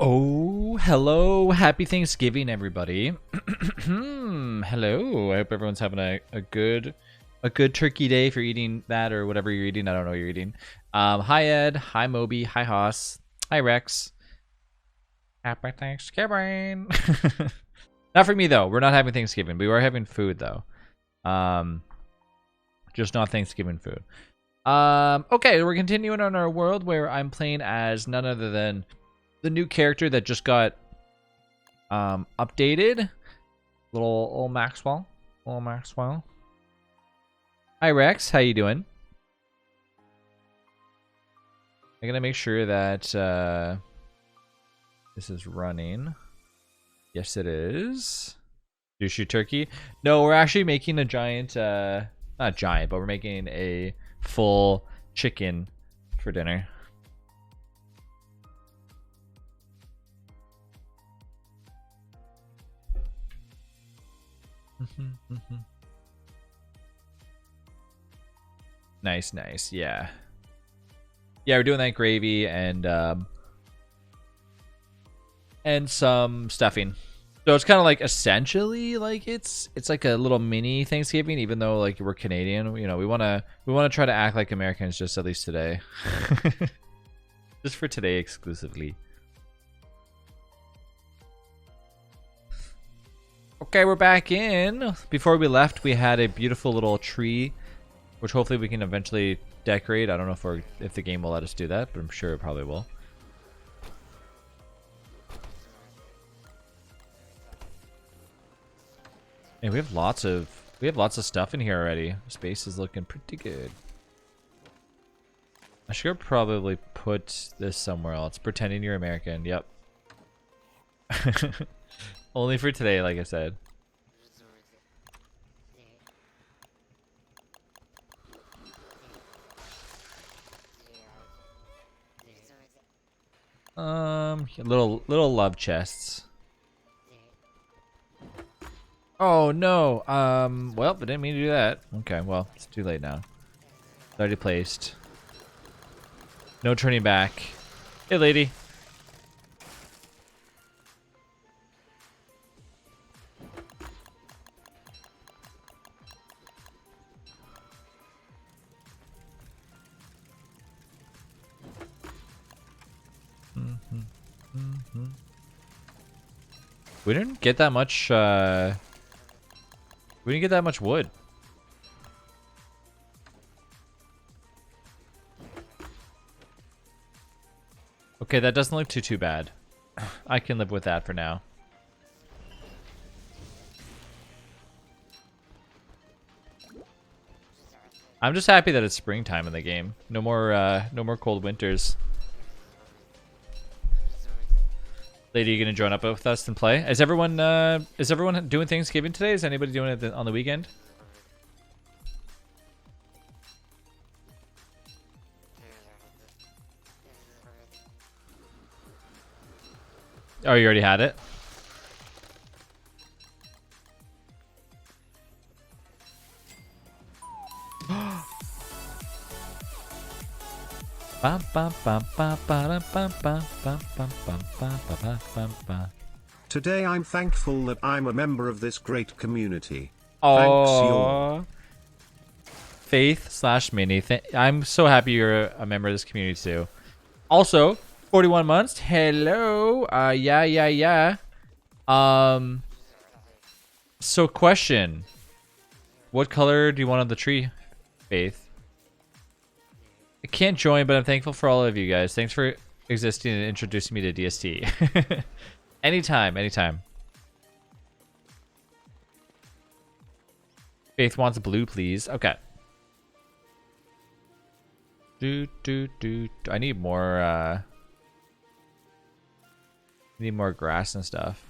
Oh, hello. Happy Thanksgiving, everybody. Hello. I hope everyone's having a good turkey day if you're eating that or whatever you're eating. I don't know what you're eating. Hi Ed. Hi Moby. Hi Haas. Hi Rex. Happy Thanksgiving. Not for me though. We're not having Thanksgiving. We are having food though. Just not Thanksgiving food. Okay, we're continuing on our world where I'm playing as none other than the new character that just got updated. Little old Maxwell. Little Maxwell. Hi Rex, how you doing? I'm gonna make sure that this is running. Yes, it is. Sushi turkey. No, we're actually making a giant, not giant, but we're making a full chicken for dinner. Nice. Yeah, we're doing that gravy and some stuffing. So it's kind of like essentially like it's like a little mini Thanksgiving, even though like we're Canadian. You know, we wanna try to act like Americans just at least today, just for today exclusively. Okay, we're back in. Before we left, we had a beautiful little tree, which hopefully we can eventually decorate. I don't know if the game will let us do that, but I'm sure it probably will. And we have lots of stuff in here already. Space is looking pretty good. I should probably put this somewhere else. Pretending you're American. Yep. Only for today, like I said. Little love chests. Oh no. Well, I didn't mean to do that. Okay, well, it's too late now. It's already placed. No turning back. Hey, lady. We didn't get that much, we didn't get that much wood. Okay, that doesn't look too bad. I can live with that for now. I'm just happy that it's springtime in the game. No more cold winters. Lady, you gonna join up with us and play? Is everyone doing Thanksgiving today? Is anybody doing it on the weekend? Oh, you already had it? Today I'm thankful that I'm a member of this great community. Thanks, you. Faith/Mini. I'm so happy you're a member of this community too. Also, 41 months. Hello. Yeah. So question. What color do you want on the tree, Faith? I can't join, but I'm thankful for all of you guys. Thanks for existing and introducing me to DST. Anytime. Faith wants blue, please. Okay. I need more grass and stuff.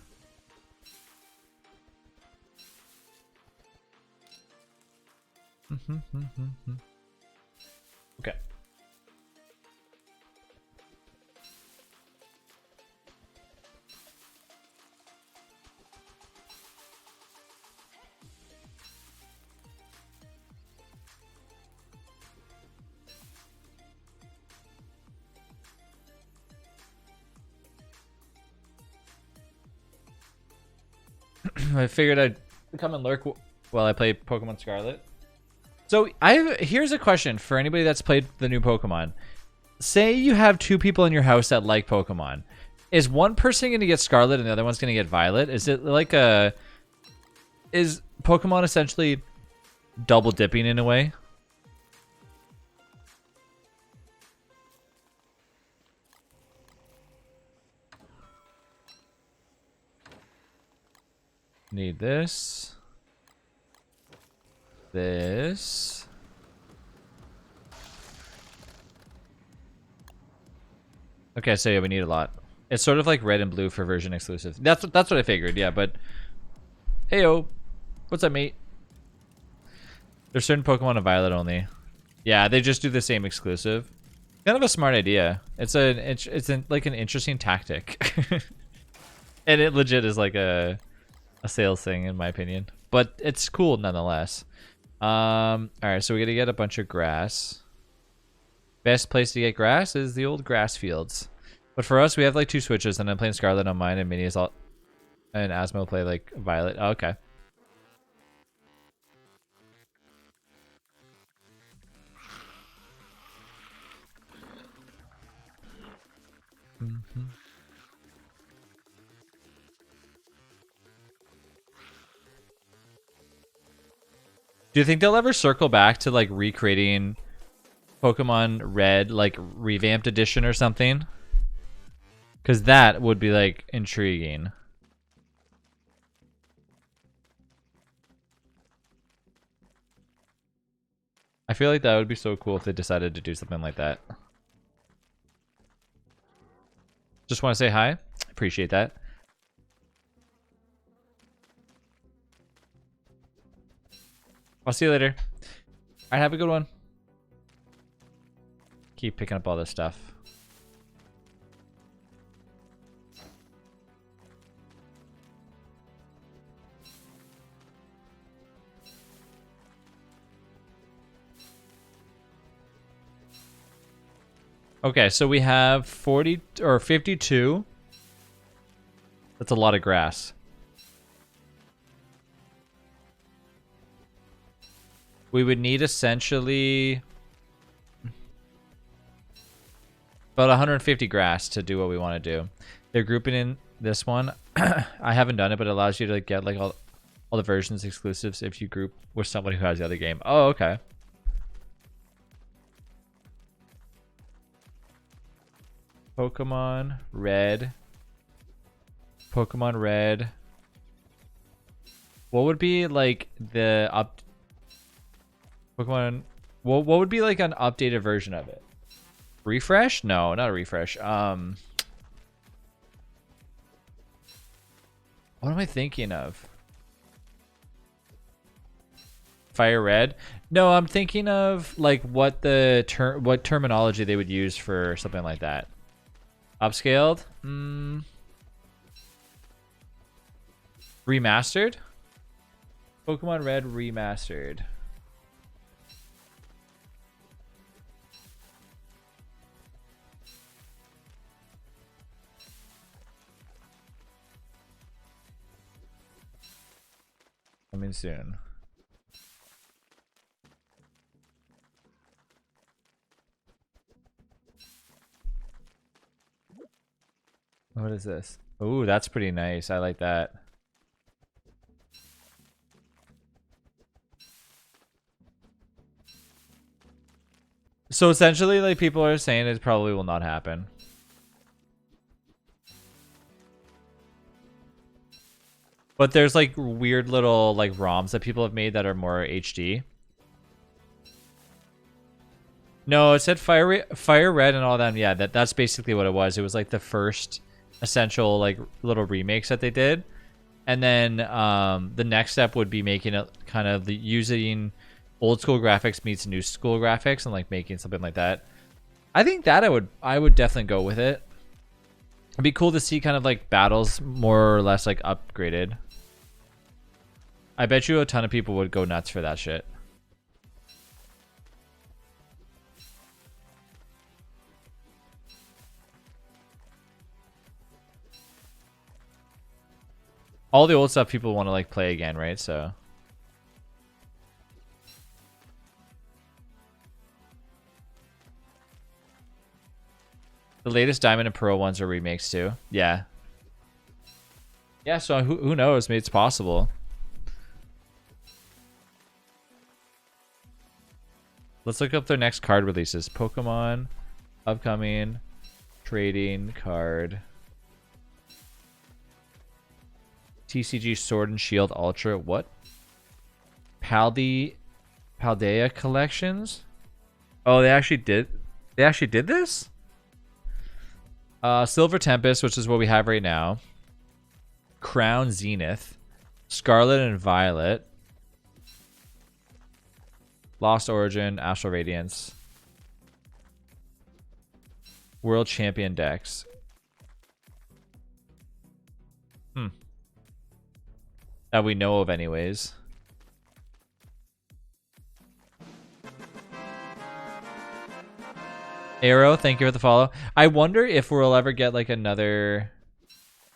Okay. I figured I'd come and lurk while I play Pokemon Scarlet. So here's a question for anybody that's played the new Pokemon. Say you have 2 people in your house that like Pokemon. Is one person going to get Scarlet and the other one's going to get Violet? Is it like is Pokemon essentially double dipping in a way? Need this. This. Okay, so yeah, we need a lot. It's sort of like red and blue for version exclusive. That's what I figured, yeah, but heyo. What's up, mate? There's certain Pokemon in Violet only. Yeah, they just do the same exclusive. Kind of a smart idea. It's like an interesting tactic. And it legit is like a sales thing in my opinion. But it's cool nonetheless. Alright, so we gotta get a bunch of grass. Best place to get grass is the old grass fields. But for us, we have like 2 switches, and I'm playing Scarlet on mine, and Minnie's all, and Asmo will play like Violet. Oh, okay. Mm-hmm. Do you think they'll ever circle back to like recreating Pokemon Red, like revamped edition or something? Because that would be like intriguing. I feel like that would be so cool if they decided to do something like that. Just want to say hi. Appreciate that. I'll see you later. Alright, have a good one. Keep picking up all this stuff. Okay, so we have 40 or 52. That's a lot of grass. We would need essentially about 150 grass to do what we want to do. They're grouping in this one. I haven't done it, but it allows you to get like all the versions exclusives if you group with somebody who has the other game. Oh, okay. Pokemon Red. Pokemon Red. What would be like the Pokemon? What would be like an updated version of it? Refresh? No, not a refresh. What am I thinking of? Fire Red? No, I'm thinking of like what terminology they would use for something like that. Upscaled? Remastered? Pokemon Red Remastered. Coming soon. What is this? Ooh, that's pretty nice. I like that. So essentially, like, people are saying it probably will not happen. But there's like weird little like ROMs that people have made that are more HD. No, it said Fire Red and all them. Yeah, that's basically what it was. It was like the first essential like little remakes that they did. And then the next step would be making it kind of using old school graphics meets new school graphics and like making something like that. I think that I would definitely go with it. It'd be cool to see kind of like battles more or less like upgraded. I bet you a ton of people would go nuts for that shit. All the old stuff people want to like play again, right? So the latest Diamond and Pearl ones are remakes too. Yeah. Yeah, so who knows? Maybe it's possible. Let's look up their next card releases. Pokemon, upcoming, trading card. TCG Sword and Shield Ultra. What? Paldea collections? Oh, they actually did. They actually did this? Silver Tempest, which is what we have right now. Crown Zenith. Scarlet and Violet. Lost Origin, Astral Radiance. World Champion decks. That we know of anyways. Arrow, thank you for the follow. I wonder if we'll ever get like another...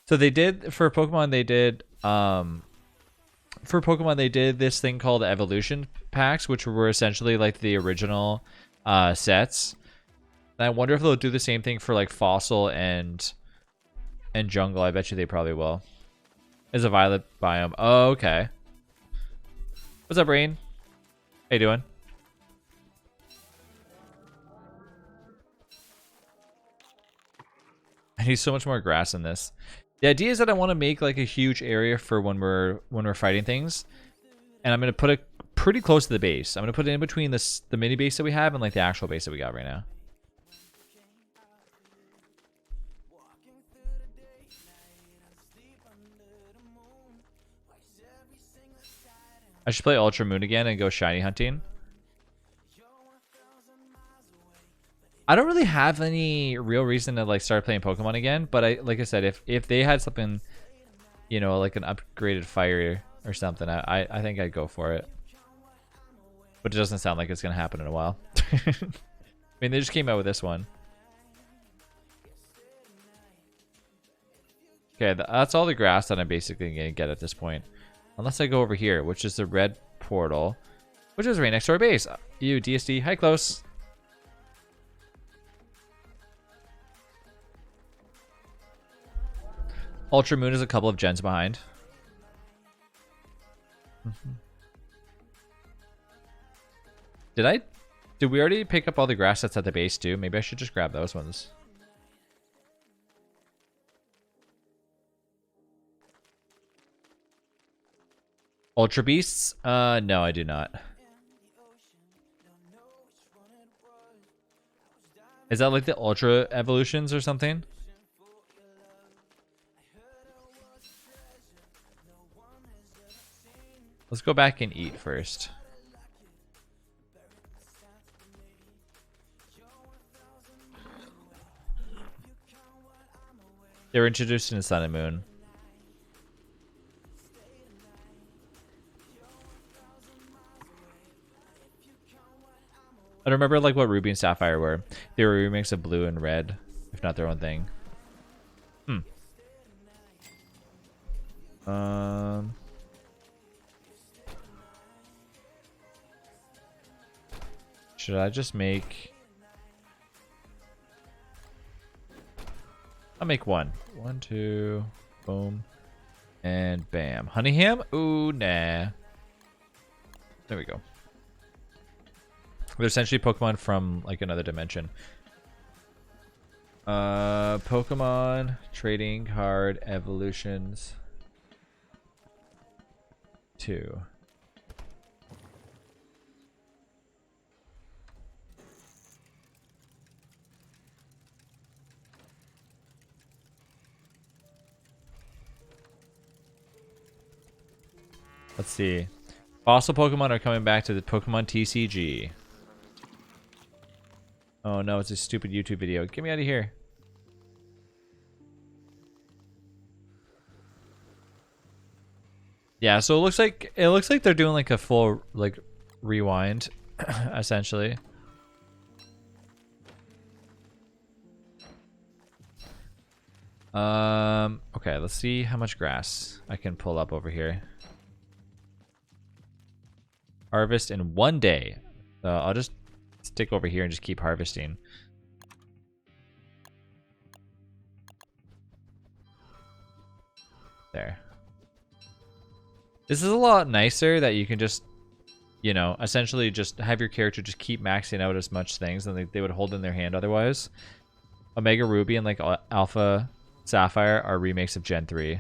So they did, for Pokemon, they did this thing called evolution packs, which were essentially like the original sets. And I wonder if they'll do the same thing for like Fossil and Jungle. I bet you they probably will. Is a violet biome. Oh, okay. What's up, Rain? How you doing? I need so much more grass in this. The idea is that I want to make like a huge area for when we're fighting things, and I'm gonna put it pretty close to the base. I'm gonna put it in between the mini base that we have and like the actual base that we got right now. I should play Ultra Moon again and go shiny hunting. I don't really have any real reason to like start playing Pokemon again, but like I said, if they had something, you know, like an upgraded fire or something, I think I'd go for it. But it doesn't sound like it's gonna happen in a while. I mean, they just came out with this one. Okay, that's all the grass that I'm basically gonna get at this point. Unless I go over here, which is the red portal, which is right next to our base. You, DSD. Hi, Close. Ultra Moon is a couple of gens behind. Did we already pick up all the grass that's at the base too? Maybe I should just grab those ones. Ultra Beasts? No, I do not. Is that like the Ultra Evolutions or something? Let's go back and eat first. They were introduced in Sun and Moon. I don't remember like what Ruby and Sapphire were. They were a remix of Blue and Red, if not their own thing. Should I just make... I'll make one. 1, 2, boom, and bam. Honey ham? Ooh, nah. There we go. They're essentially Pokemon from like another dimension. Pokemon trading card evolutions 2. Let's see. Fossil Pokemon are coming back to the Pokemon TCG. Oh no, it's a stupid YouTube video. Get me out of here. Yeah, so it looks like they're doing like a full like rewind essentially. Okay, let's see how much grass I can pull up over here. Harvest in 1 day. I'll just stick over here and just keep harvesting. There. This is a lot nicer that you can just, you know, essentially just have your character just keep maxing out as much things than they would hold in their hand otherwise. Omega Ruby and like Alpha Sapphire are remakes of Gen 3.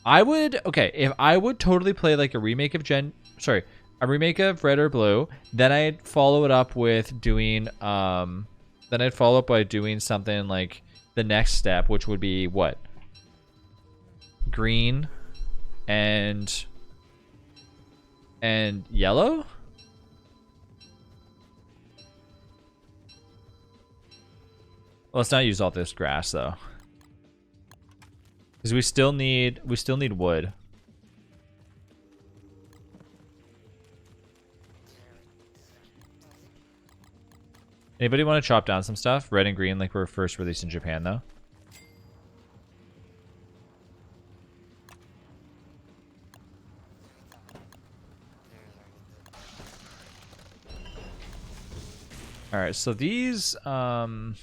If I would totally play like a remake of a remake of Red or Blue, then I'd follow it up with doing then I'd follow up by doing something like the next step, which would be what? Green and yellow? Let's not use all this grass though. Because we still need wood. Anybody want to chop down some stuff? Red and green like we're first released in Japan though. Alright, so these because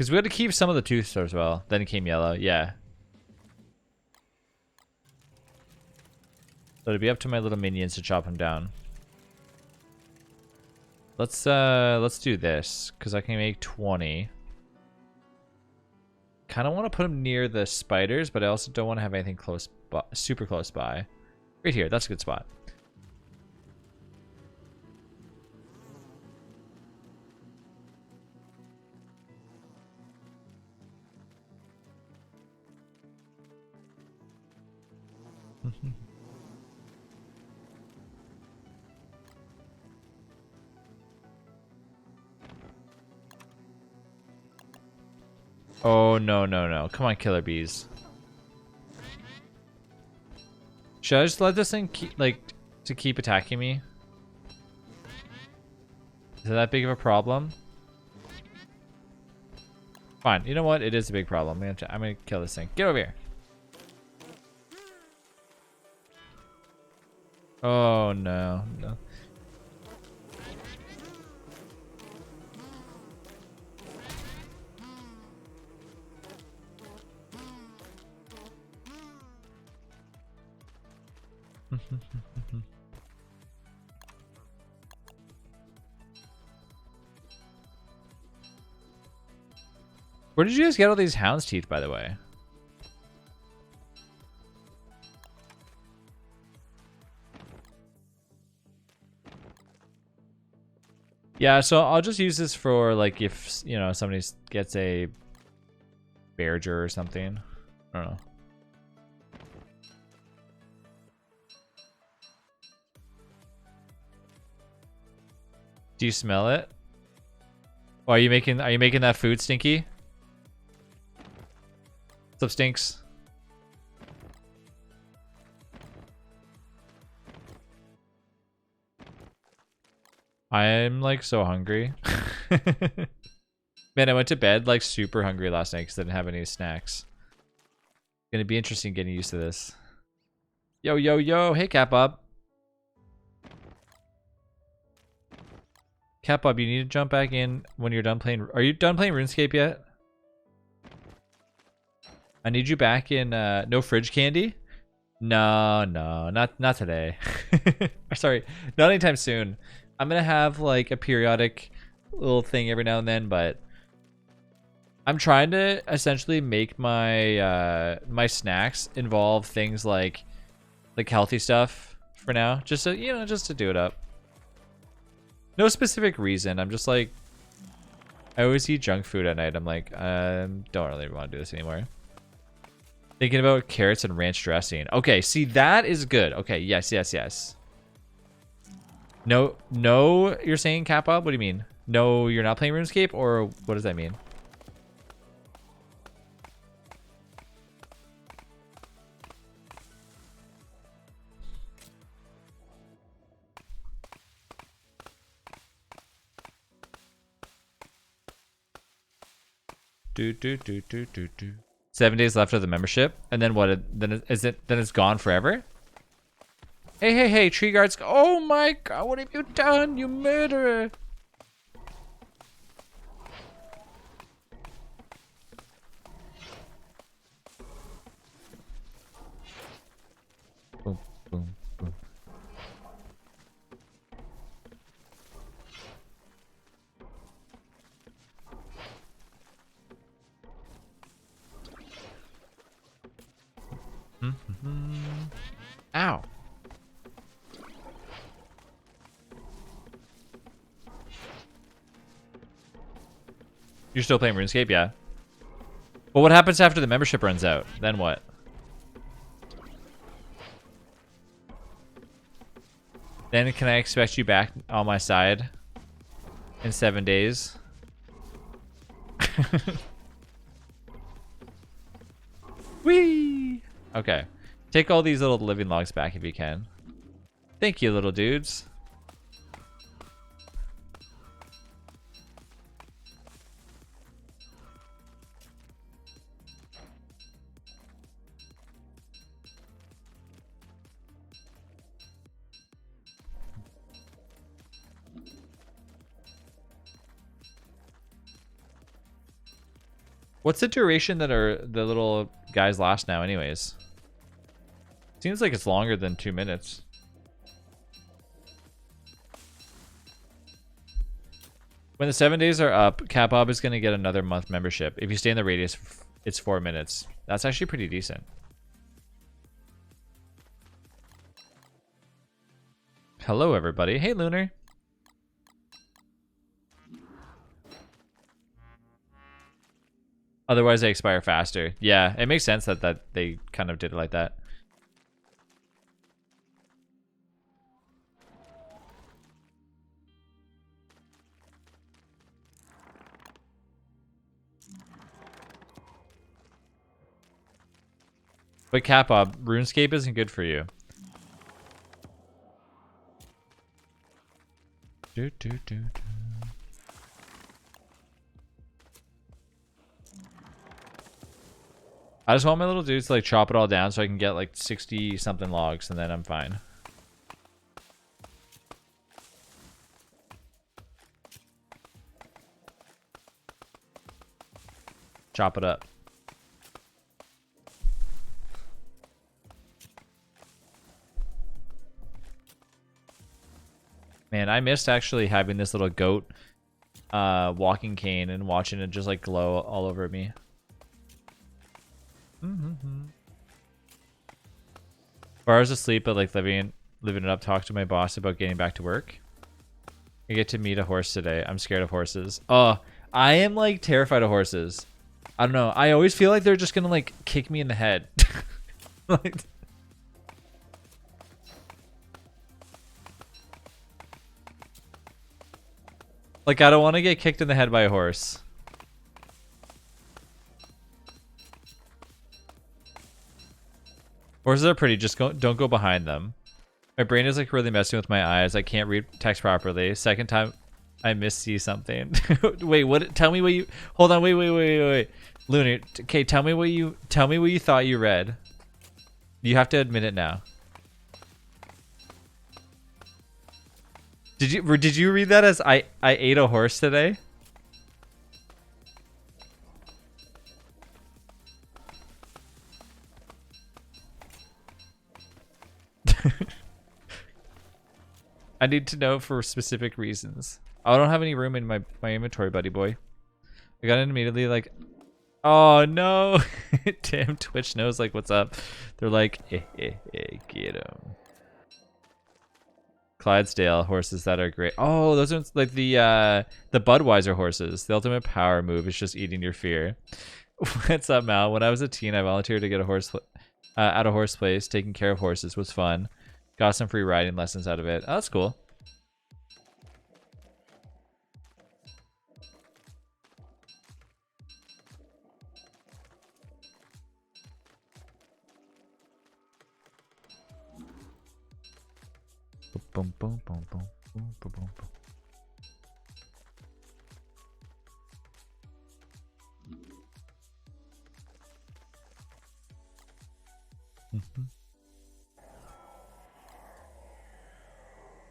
we had to keep some of the tooth as well. Then it came yellow, yeah. So it'd be up to my little minions to chop them down. Let's do this because I can make 20. Kind of want to put them near the spiders, but I also don't want to have anything close, super close by. Right here, that's a good spot. Oh, no, no, no. Come on, killer bees. Should I just let this thing keep attacking me? Is it that big of a problem? Fine. You know what? It is a big problem. I'm gonna kill this thing. Get over here. Oh, no. No. Where did you guys get all these hound's teeth, by the way? Yeah, so I'll just use this for like if, you know, somebody gets a Bearger or something. I don't know. Do you smell it? Oh, are you making that food, Stinky? What's up, Stinks? I'm like so hungry. Man, I went to bed like super hungry last night because I didn't have any snacks. It's gonna be interesting getting used to this. Yo, yo, yo. Hey, Catbob. Catbob, you need to jump back in when you're done playing. Are you done playing RuneScape yet? I need you back in no fridge candy? No, no, not today. Sorry, not anytime soon. I'm gonna have like a periodic little thing every now and then, but I'm trying to essentially make my my snacks involve things like healthy stuff for now, just to, you know, just to do it up. No specific reason. I'm just like, I always eat junk food at night. I'm like, don't really want to do this anymore. Thinking about carrots and ranch dressing. Okay, see, that is good. Okay, yes, yes, yes. No, no, you're saying, Kappa? What do you mean? No, you're not playing RuneScape? Or what does that mean? Do, do, do, do, do, do. 7 days left of the membership, and then what? Then it's gone forever. Hey, tree guards! Oh my god, what have you done, you murderer! Boom, boom, boom. Ow. You're still playing RuneScape? Yeah. But what happens after the membership runs out? Then what? Then can I expect you back on my side in 7 days? Whee! Okay. Take all these little living logs back if you can. Thank you, little dudes. What's the duration that the little guys last now anyways? Seems like it's longer than 2 minutes. When the 7 days are up, Capbob is going to get another month membership. If you stay in the radius, it's 4 minutes. That's actually pretty decent. Hello, everybody. Hey, Lunar. Otherwise, they expire faster. Yeah, it makes sense that they kind of did it like that. But Capbob, RuneScape isn't good for you. I just want my little dudes to like chop it all down so I can get like 60 something logs and then I'm fine. Chop it up. Man, I missed actually having this little goat walking cane and watching it just like glow all over me. Bars asleep, but like living it up. Talk to my boss about getting back to work. I get to meet a horse today. I'm scared of horses. Oh, I am like terrified of horses. I don't know. I always feel like they're just gonna like kick me in the head. Like, like I don't want to get kicked in the head by a horse. Horses are pretty. Just don't go behind them. My brain is like really messing with my eyes. I can't read text properly. Second time I missee something. Wait, what? Tell me what you. Hold on. Wait. Lunar. Okay, tell me what you thought you read. You have to admit it now. Did you read that as I ate a horse today? I need to know for specific reasons. I don't have any room in my inventory, buddy boy. I got it immediately like, oh no. Damn, Twitch knows like what's up. They're like, get him. Clydesdale horses that are great. Oh, those are like the Budweiser horses. The ultimate power move is just eating your fear. What's up, Mal? When I was a teen, I volunteered to get a horse at a horse place. Taking care of horses was fun. Got some free riding lessons out of it. Oh, that's cool. Boom, boom, boom, boom, boom, boom, boom, boom.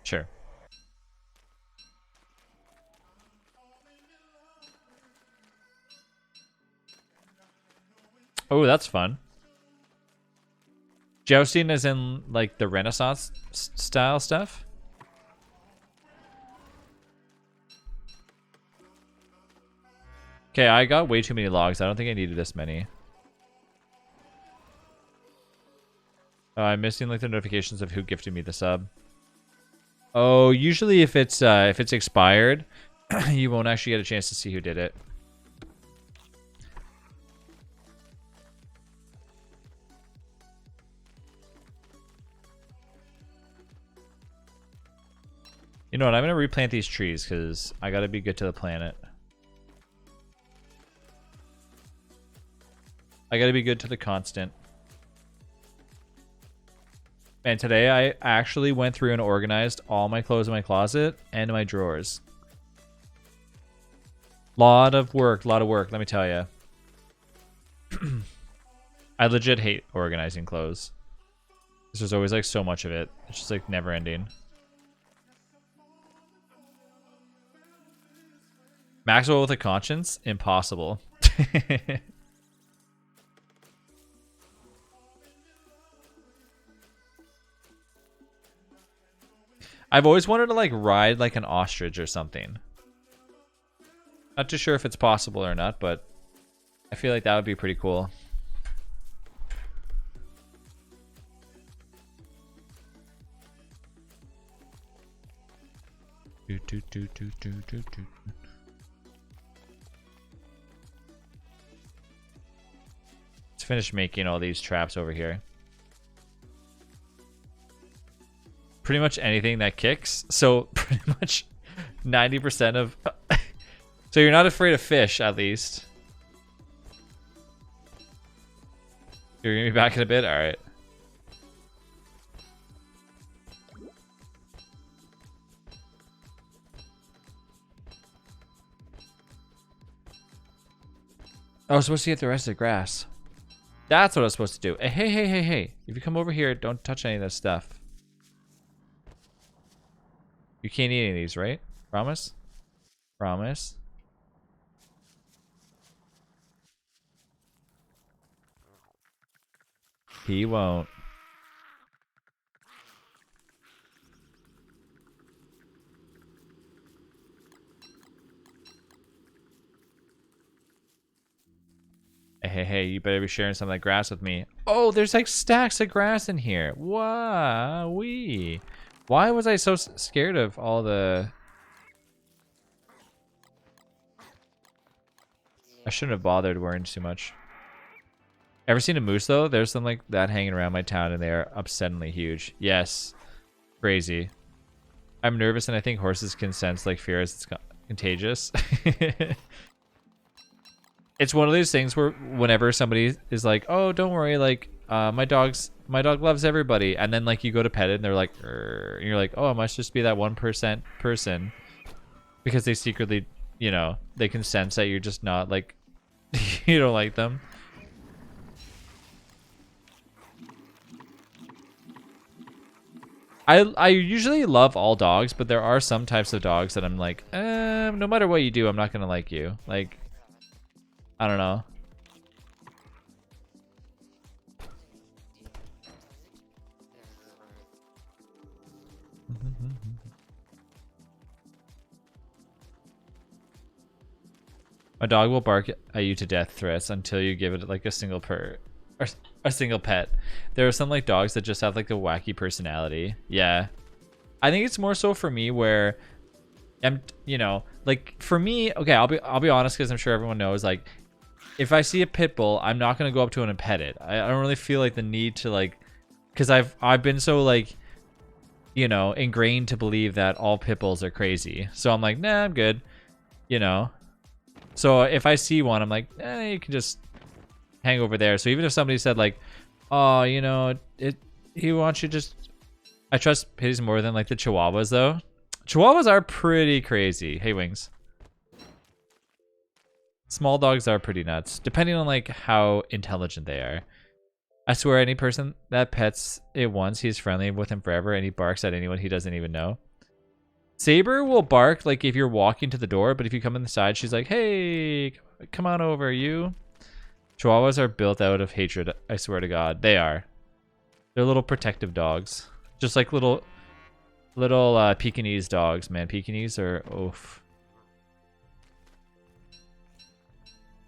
Sure. Oh, that's fun. Jousting is in like the Renaissance style stuff. Okay, I got way too many logs. I don't think I needed this many. I'm missing like the notifications of who gifted me the sub. Oh, usually if it's expired, you won't actually get a chance to see who did it. You know what? I'm gonna replant these trees because I gotta be good to the planet. I gotta be good to the constant. And today I actually went through and organized all my clothes in my closet and my drawers. Lot of work, let me tell you. I legit hate organizing clothes. Because there's always like so much of it. It's just like never ending. Maxwell with a conscience? Impossible. I've always wanted to like ride like an ostrich or something. Not too sure if it's possible or not, but I feel like that would be pretty cool. Let's finish making all these traps over here. Pretty much anything that kicks. So pretty much 90% of... So you're not afraid of fish, at least. You're gonna be back in a bit? Alright. I was supposed to get the rest of the grass. That's what I was supposed to do. Hey. If you come over here, don't touch any of this stuff. You can't eat any of these, right? Promise? Promise? He won't. Hey, you better be sharing some of that grass with me. Oh, there's like stacks of grass in here. Wowee. Why was I so scared of all the... I shouldn't have bothered worrying too much. Ever seen a moose though? There's some like that hanging around my town and they are upsettingly huge. Yes. Crazy. I'm nervous and I think horses can sense like fear as it's contagious. It's one of those things where whenever somebody is like, oh, don't worry, like my dog loves everybody, and then like you go to pet it and they're like, and you're like, oh, it must just be that 1% person, because they secretly, you know, they can sense that you're just not like, you don't like them. I usually love all dogs, but there are some types of dogs that I'm like, no matter what you do, I'm not gonna like you. Like, I don't know. My dog will bark at you to death threats until you give it like a single or a single pet. There are some like dogs that just have like a wacky personality. Yeah. I think it's more so for me where I'm, you know, like for me, okay, I'll be honest, because I'm sure everyone knows, like if I see a pit bull, I'm not gonna go up to it and pet it. I don't really feel like the need to like, because I've been so like, you know, ingrained to believe that all pit bulls are crazy. So I'm like, nah, I'm good, you know. So if I see one, I'm like, you can just hang over there. So even if somebody said like, oh, you know, he wants you just, I trust pitties more than like the Chihuahuas though. Chihuahuas are pretty crazy. Hey, Wings. Small dogs are pretty nuts, depending on like how intelligent they are. I swear, any person that pets it once, he's friendly with him forever, and he barks at anyone he doesn't even know. Saber will bark like if you're walking to the door, but if you come in the side, she's like, "Hey, come on over, you." Chihuahuas are built out of hatred. I swear to God, they are. They're little protective dogs, just like little Pekingese dogs. Man, Pekingese are oof.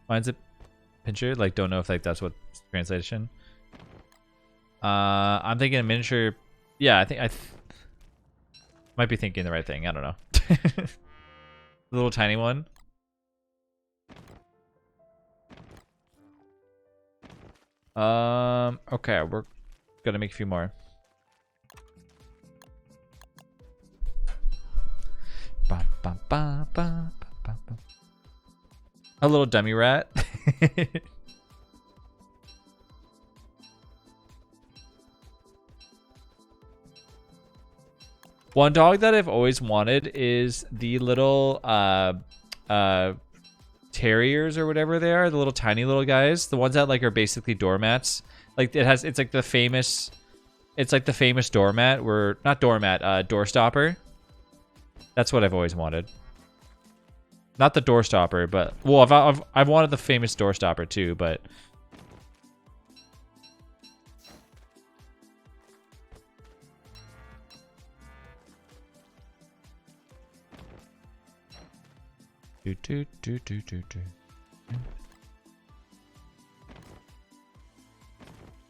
Mine's a pincher. Like, don't know if like that's what translation. I'm thinking a miniature. Yeah, I think might be thinking the right thing. I don't know. The little tiny one. Okay, we're gonna make a few more. Ba, ba, ba, ba, ba, ba. A little dummy rat. One dog that I've always wanted is the little terriers or whatever they are, the little tiny little guys, the ones that like are basically doormats. Like it's like the famous doormat, where not doormat, door stopper. That's what I've always wanted. Not the door stopper, but well, I've wanted the famous door stopper too, but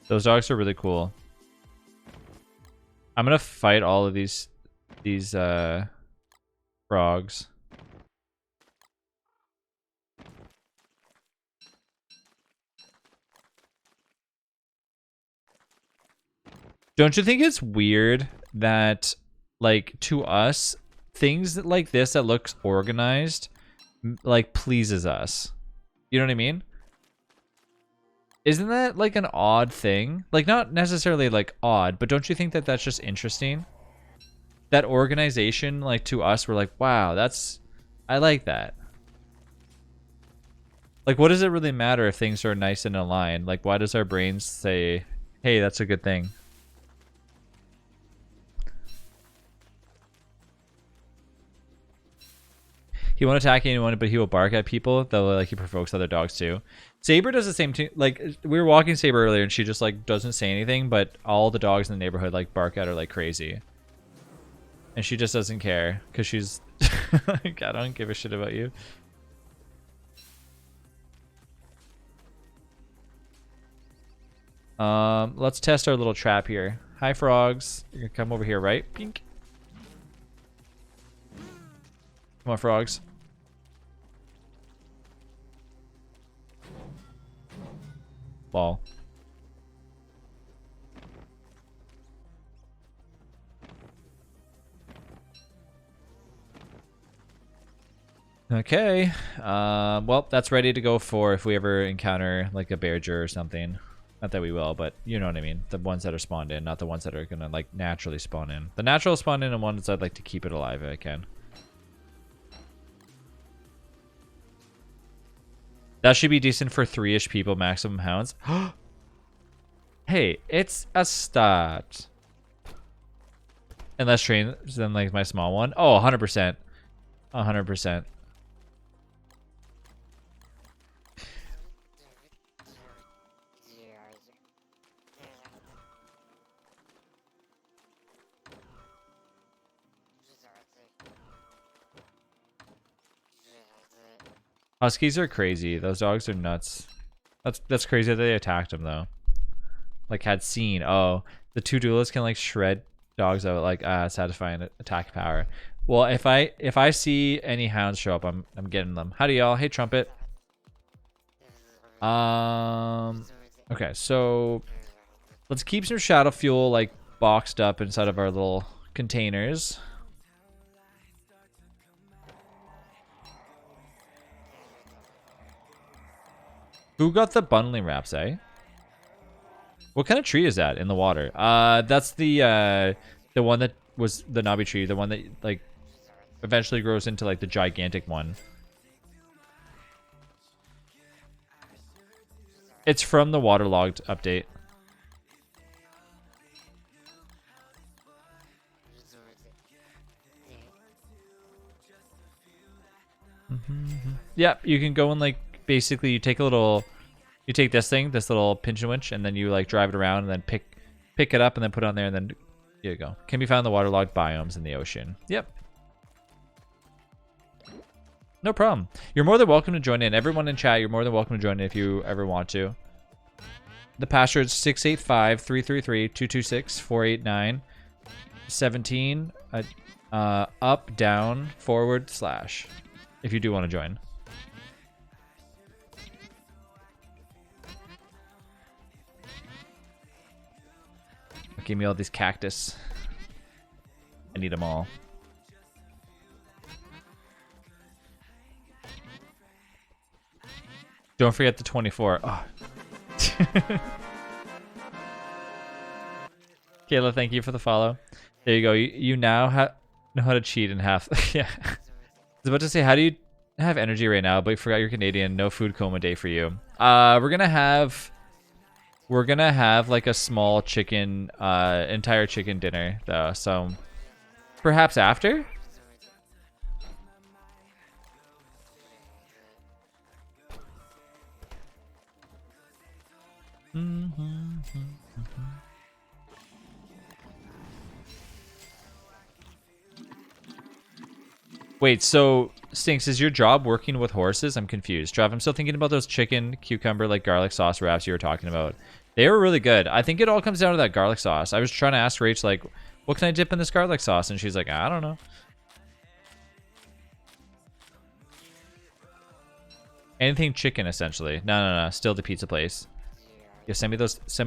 those dogs are really cool. I'm gonna fight all of these frogs. Don't you think it's weird that, like, to us, things like this that looks organized, like, pleases us? You know what I mean? Isn't that, like, an odd thing? Like, not necessarily, like, odd, but don't you think that that's just interesting? That organization, like, to us, we're like, wow, I like that. Like, what does it really matter if things are nice and aligned? Like, why does our brains say, hey, that's a good thing? He won't attack anyone, but he will bark at people, though like he provokes other dogs too. Saber does the same too. Like, we were walking Saber earlier and she just like doesn't say anything, but all the dogs in the neighborhood like bark at her like crazy. And she just doesn't care because she's like, I don't give a shit about you. Let's test our little trap here. Hi frogs. You're gonna come over here, right? Pink. Come on, frogs. Ball. Okay. Well, that's ready to go for if we ever encounter like a bearger or something. Not that we will, but you know what I mean. The ones that are spawned in, not the ones that are gonna like naturally spawn in. The natural spawn in and ones I'd like to keep it alive if I can. That should be decent for 3-ish people, maximum hounds. Hey, it's a start. And less trained than like my small one. Oh, 100%. 100%. Huskies are crazy. Those dogs are nuts. That's crazy that they attacked him though. Like had seen. Oh, the two duelists can like shred dogs out like satisfying attack power. Well, if I see any hounds show up, I'm getting them. Howdy y'all. Hey Trumpet. Okay, so let's keep some shadow fuel like boxed up inside of our little containers. Who got the bundling wraps, eh? What kind of tree is that in the water? That's the one that was the knobby tree, the one that like eventually grows into like the gigantic one. It's from the Waterlogged update. Yep, you can go and like basically you take this thing, this little pinch and winch, and then you like drive it around and then pick it up and then put it on there and then here you go. Can be found in the waterlogged biomes in the ocean. Yep. No problem. You're more than welcome to join in. Everyone in chat, you're more than welcome to join in if you ever want to. The password's 685-333-226-489-17 up down / if you do want to join. Give me all these cactus. I need them all. Don't forget the 24. Oh. Kayla, thank you for the follow. There you go. You now know how to cheat in half. Yeah. I was about to say, how do you have energy right now? But you forgot you're Canadian. No food coma day for you. We're gonna have like a small chicken, entire chicken dinner though. So perhaps after. Wait, so Stinks, is your job working with horses? I'm confused. Trav, I'm still thinking about those chicken, cucumber, like garlic sauce wraps you were talking about. They were really good. I think it all comes down to that garlic sauce. I was trying to ask Rach, like, what can I dip in this garlic sauce? And she's like, I don't know. Anything chicken, essentially. No. Still the pizza place. Yeah, send me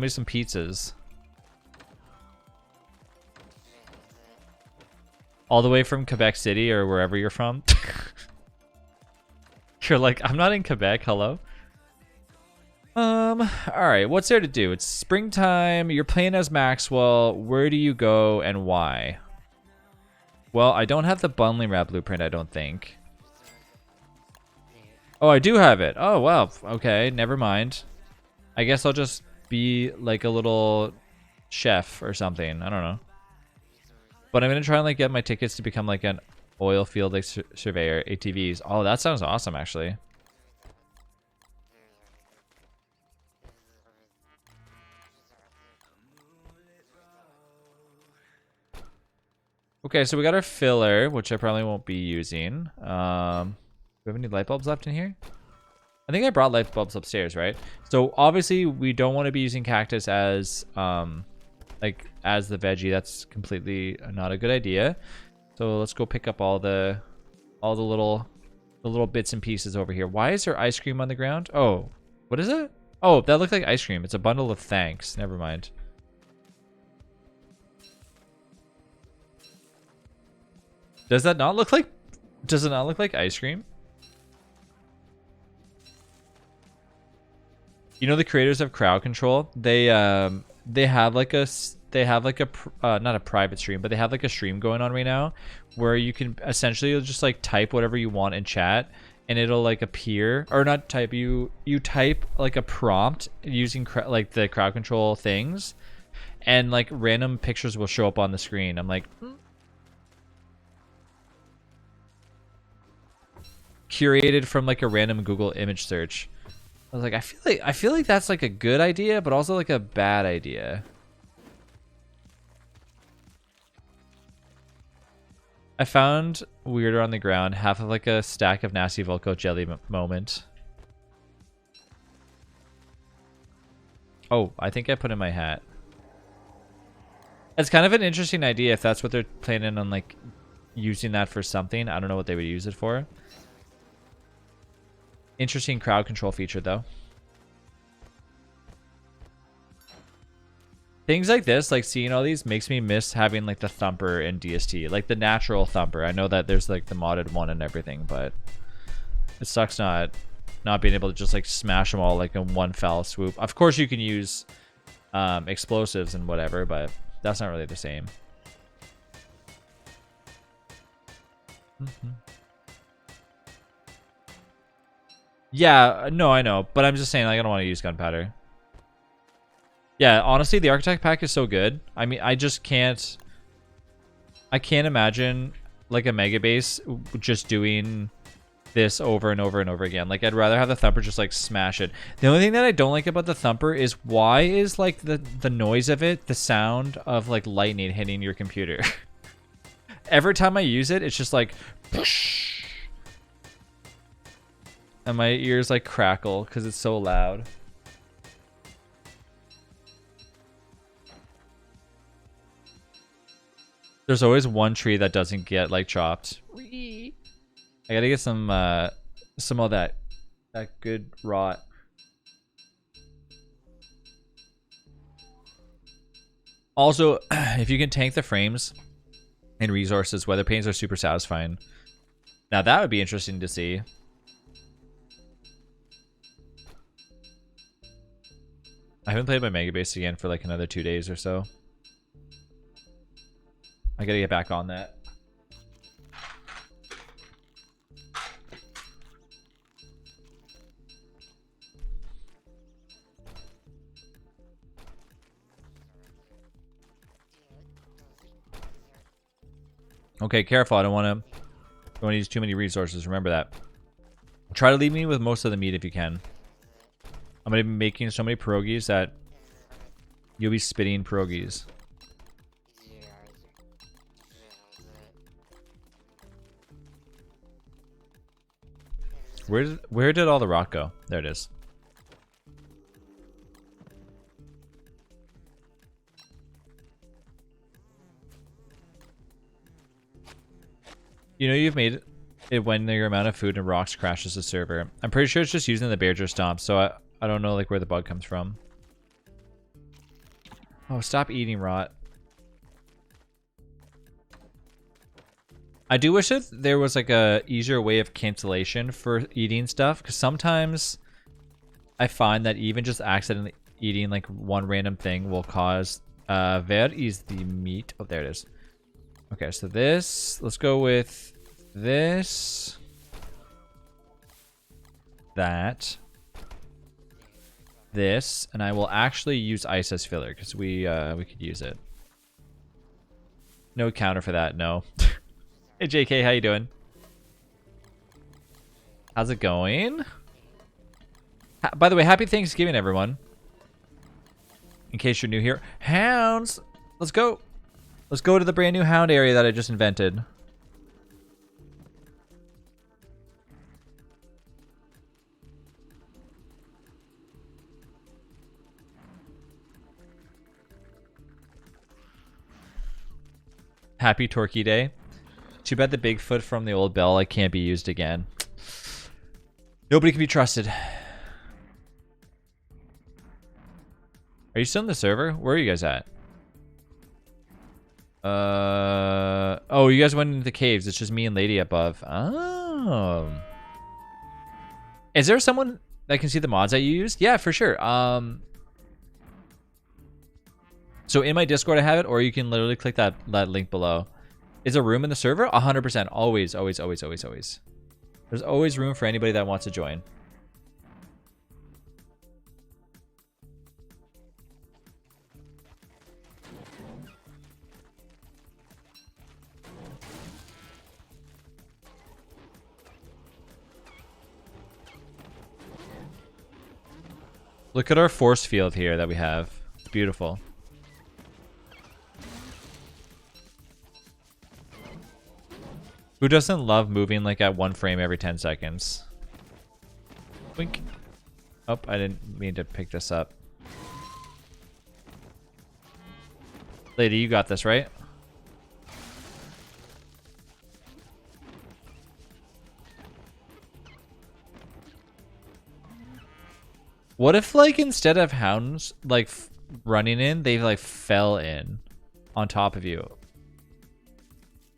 some pizzas. All the way from Quebec City or wherever you're from. You're like, I'm not in Quebec, hello? Alright, what's there to do? It's springtime, you're playing as Maxwell. Where do you go and why? Well, I don't have the bundling wrap blueprint, I don't think. Oh, I do have it. Oh, wow. Okay, never mind. I guess I'll just be like a little chef or something. I don't know. But I'm going to try and like get my tickets to become like an oil field like surveyor, ATVs. Oh, that sounds awesome, actually. Okay, so we got our filler, which I probably won't be using. Do we have any light bulbs left in here? I think I brought light bulbs upstairs, right? So obviously we don't want to be using cactus as like as the veggie. That's completely not a good idea. So let's go pick up all the little bits and pieces over here. Why is there ice cream on the ground? Oh, what is it? Oh, that looked like ice cream. It's a bundle of thanks. Never mind. Does it not look like ice cream? You know the creators of crowd control, they have like a not a private stream, but they have like a stream going on right now where you can essentially just like type whatever you want in chat and it'll like appear, or not type, you type like a prompt using like the crowd control things and like random pictures will show up on the screen. I'm like, curated from like a random Google image search. I was like, I feel like that's like a good idea, but also like a bad idea. I found weirder on the ground, half of like a stack of nasty Volco jelly moment. Oh, I think I put in my hat. It's kind of an interesting idea if that's what they're planning on like using that for something. I don't know what they would use it for. Interesting crowd control feature though. Things like this, like seeing all these, makes me miss having like the thumper in DST, like the natural thumper. I know that there's like the modded one and everything, but it sucks not being able to just like smash them all like in one foul swoop. Of course you can use explosives and whatever, but that's not really the same. Yeah, no, I know, but I'm just saying, like, I don't want to use gunpowder. Yeah, honestly, the architect pack is so good. I mean, I can't imagine like a mega base just doing this over and over and over again. Like, I'd rather have the thumper just like smash it. The only thing that I don't like about the thumper is why is like the noise of it the sound of like lightning hitting your computer. Every time I use it, it's just like and my ears like crackle because it's so loud. There's always one tree that doesn't get like chopped. I gotta get some of that good rot. Also, if you can tank the frames and resources, weather panes are super satisfying. Now that would be interesting to see. I haven't played my Mega Base again for like another 2 days or so. I gotta get back on that. Okay, careful. I don't want to use too many resources. Remember that. Try to leave me with most of the meat if you can. I'm gonna be making so many pierogies that you'll be spitting pierogies. Where did all the rock go? There it is. You know you've made it when your amount of food and rocks crashes the server. I'm pretty sure it's just using the Bearger Stomp, so I don't know like where the bug comes from. Oh, stop eating rot. I do wish that there was like a easier way of cancellation for eating stuff, because sometimes I find that even just accidentally eating like one random thing will cause where is the meat? Oh, there it is. Okay, so this, let's go with this, that, this, and I will actually use ice as filler because we could use it. No counter for that, no. Hey JK, how you doing? How's it going? By the way, happy Thanksgiving, everyone. In case you're new here. Hounds! Let's go! Let's go to the brand new hound area that I just invented. Happy Turkey Day. Too bad the Bigfoot from the old bell can't be used again. Nobody can be trusted. Are you still in the server? Where are you guys at? Oh, you guys went into the caves. It's just me and Lady above. Oh. Is there someone that can see the mods that you used? Yeah, for sure. So in my Discord I have it, or you can literally click that link below. Is there room in the server? 100%. Always, always, always, always, always. There's always room for anybody that wants to join. Look at our force field here that we have. It's beautiful. Who doesn't love moving like at one frame every 10 seconds? Wink. Oh, I didn't mean to pick this up. Lady, you got this, right? What if, like, instead of hounds, like, running in, they, like, fell in on top of you?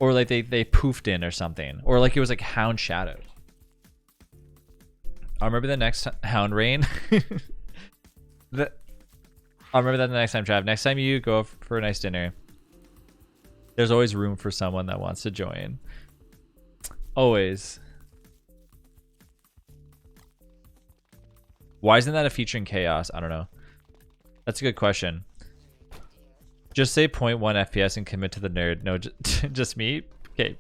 Or, like, they poofed in or something. Or, like, it was, like, hound shadow. I'll remember the next hound rain. I'll remember that the next time, Trav. Next time you go for a nice dinner, there's always room for someone that wants to join. Always. Why isn't that a feature in Chaos? I don't know. That's a good question. Just say 0.1 FPS and commit to the nerd. No, just me? Okay.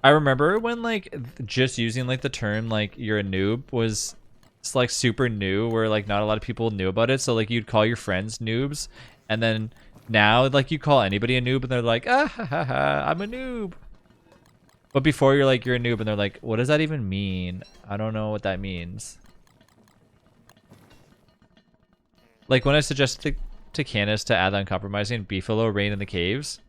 I remember when like just using like the term like you're a noob was it's like super new, where like not a lot of people knew about it. So like you'd call your friends noobs, and then now like you call anybody a noob and they're like, ah ha ha ha, I'm a noob. But before you're like you're a noob and they're like, what does that even mean? I don't know what that means. Like when I suggested to Candace to add uncompromising beefalo rain in the caves,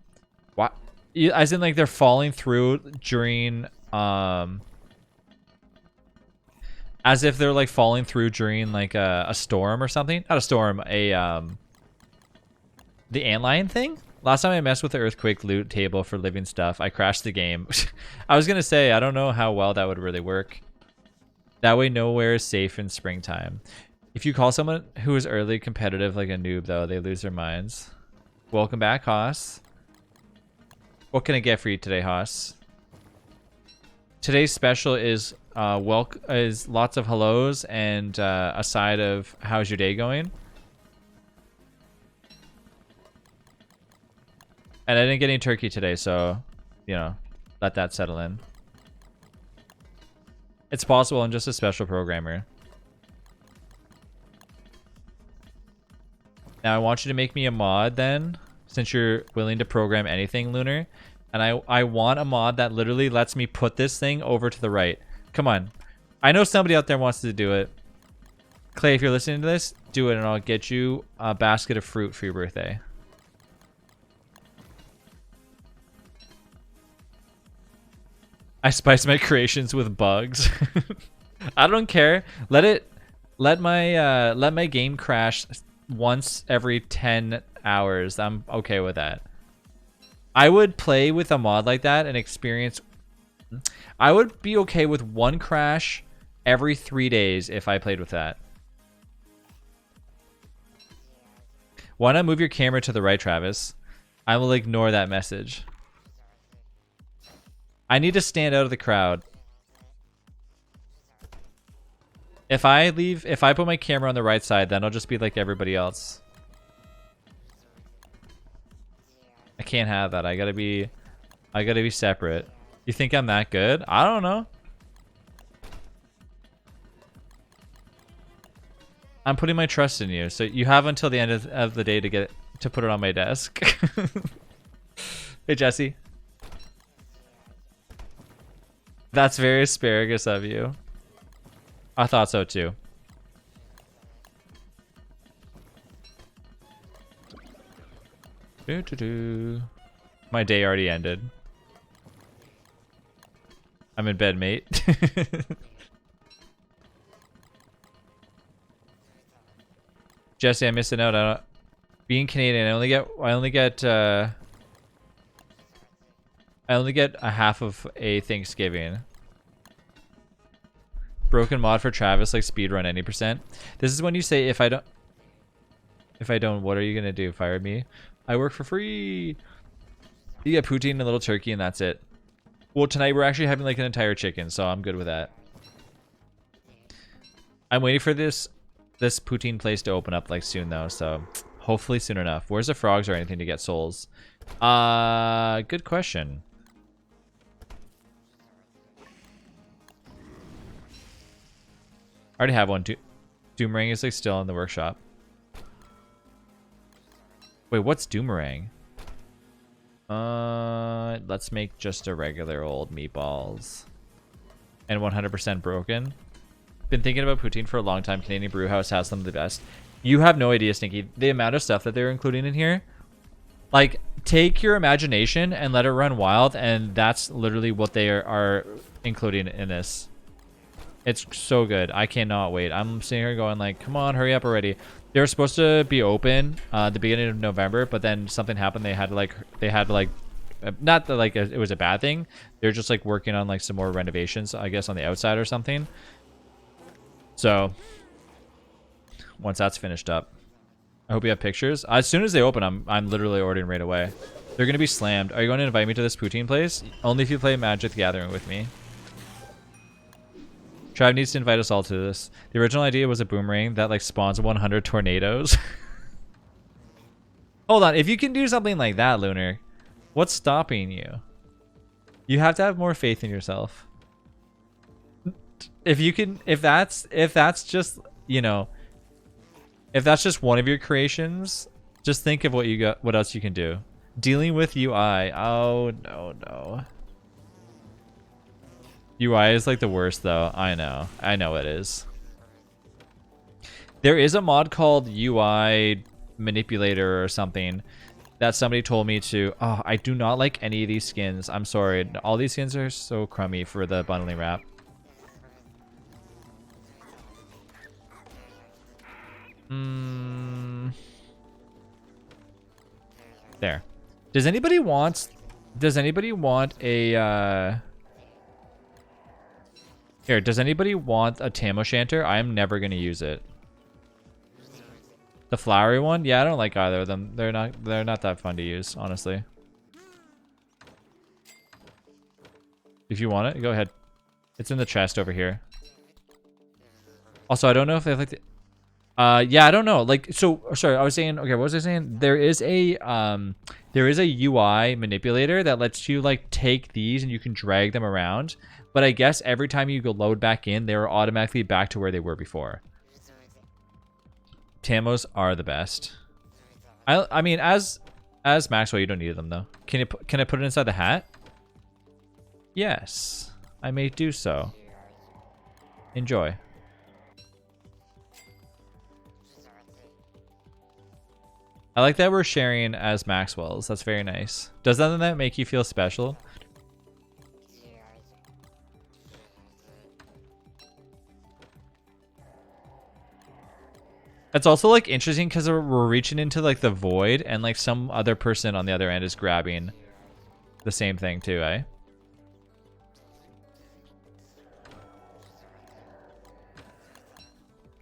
what? As in like they're falling through during as if they're like falling through during like a storm or something. Not a storm, a the antlion thing. Last time I messed with the earthquake loot table for living stuff, I crashed the game. I was gonna say I don't know how well that would really work. That way nowhere is safe in springtime. If you call someone who is early competitive like a noob though, they lose their minds. Welcome back, Haas. What can I get for you today, Haas? Today's special is lots of hellos and a side of how's your day going. And I didn't get any turkey today, so you know, let that settle in. It's possible I'm just a special programmer. Now I want you to make me a mod then, since you're willing to program anything, Lunar. And I want a mod that literally lets me put this thing over to the right. Come on. I know somebody out there wants to do it. Clay, if you're listening to this, do it and I'll get you a basket of fruit for your birthday. I spice my creations with bugs. I don't care. Let my game crash once every 10 hours. I'm okay with that. I would play with a mod like that and experience. I would be okay with one crash every 3 days if I played with that. Why not move your camera to the right, Travis? I will ignore that message. I need to stand out of the crowd. If I put my camera on the right side, then I'll just be like everybody else. I can't have that. I gotta be separate. You think I'm that good? I don't know. I'm putting my trust in you, so you have until the end of the day to put it on my desk. Hey Jesse. That's very asparagus of you. I thought so too. My day already ended. I'm in bed, mate. Jesse, I'm missing out. Being Canadian, I only get a half of a Thanksgiving. Broken mod for Travis, like speedrun any %. This is when you say if I don't, what are you gonna do? Fire me? I work for free. You get poutine and a little turkey and that's it. Well, tonight we're actually having like an entire chicken, so I'm good with that. I'm waiting for this poutine place to open up like soon though, so hopefully soon enough. Where's the frogs or anything to get souls? Good question. I already have one. Doomerang is like still in the workshop. Wait, what's Doomerang? Let's make just a regular old meatballs. And 100% broken. Been thinking about poutine for a long time. Canadian Brewhouse has some of the best. You have no idea, Stinky. The amount of stuff that they're including in here. Like, take your imagination and let it run wild, and that's literally what they are including in this. It's so good. I cannot wait. I'm sitting here going like, come on, hurry up already. They were supposed to be open the beginning of November, but then something happened. They had to like not that like it was a bad thing. They're just like working on like some more renovations, I guess, on the outside or something. So once that's finished up, I hope you have pictures. As soon as they open, I'm literally ordering right away. They're gonna be slammed. Are you going to invite me to this poutine place? Only if you play Magic the Gathering with me. Trav needs to invite us all to this. The original idea was a boomerang that like spawns 100 tornadoes. Hold on, if you can do something like that, Lunar, what's stopping you? You have to have more faith in yourself. If you can, if that's just, you know, if that's just one of your creations, just think of what you got, what else you can do. Dealing with UI. Oh, no. UI is like the worst though. I know it is. There is a mod called UI Manipulator or something that somebody told me to. Oh, I do not like any of these skins. I'm sorry. All these skins are so crummy for the bundling wrap. There. Does anybody want a here, does anybody want a Tam O'Shanter? I'm never gonna use it. The flowery one? Yeah, I don't like either of them. They're not that fun to use, honestly. If you want it, go ahead. It's in the chest over here. Also, I don't know if they have like the yeah, I don't know. Like, so sorry, I was saying, okay, what was I saying? There is a UI manipulator that lets you like take these and you can drag them around. But I guess every time you go load back in, they're automatically back to where they were before. Tamos are the best. I mean, as Maxwell, you don't need them though. Can I put it inside the hat? Yes, I may do so. Enjoy. I like that we're sharing as Maxwell's. That's very nice. Doesn't that make you feel special? It's also like interesting because we're reaching into like the void and like some other person on the other end is grabbing the same thing too, eh?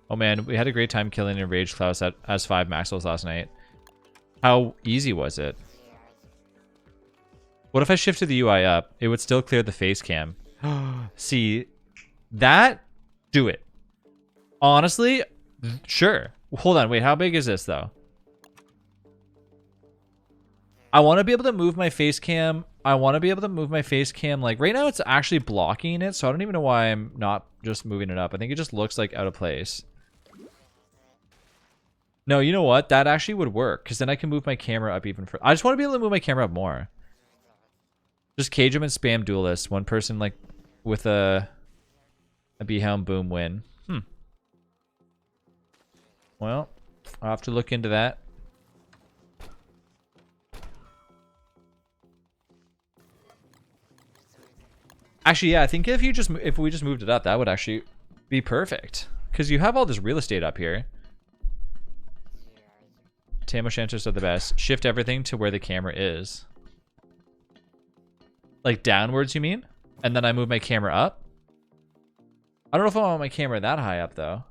Oh man, we had a great time killing a Rage Klaus as 5 Maxwells last night. How easy was it? What if I shifted the UI up? It would still clear the face cam. See, that, do it. Honestly, sure. Hold on, wait, how big is this though? I want to be able to move my face cam. Like right now it's actually blocking it, so I don't even know why I'm not just moving it up. I think it just looks like out of place. No, you know what? That actually would work because then I can move my camera up even further. I just want to be able to move my camera up more. Just cage them and spam duelists. One person like with a B-Hound boom win. Well, I'll have to look into that. Actually, yeah, I think if we just moved it up, that would actually be perfect because you have all this real estate up here. Tam O'Shanters are the best. Shift everything to where the camera is. Like downwards, you mean? And then I move my camera up? I don't know if I want my camera that high up, though.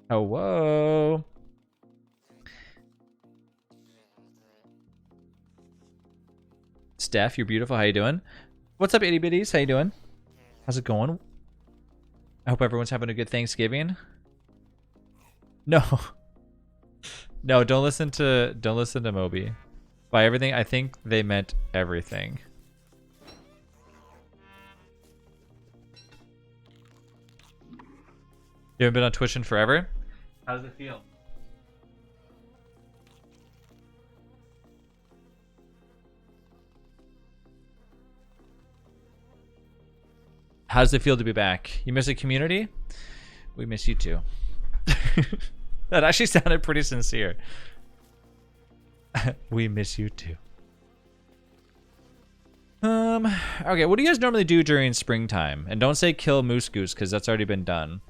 Oh, whoa. Steph, you're beautiful. How you doing? What's up, itty bitties? How you doing? How's it going? I hope everyone's having a good Thanksgiving. No. No, don't listen to Moby. By everything, I think they meant everything. You haven't been on Twitch in forever? How does it feel? How does it feel to be back? You miss a community? We miss you too. That actually sounded pretty sincere. We miss you too. Okay, what do you guys normally do during springtime? And don't say kill Moose Goose, because that's already been done.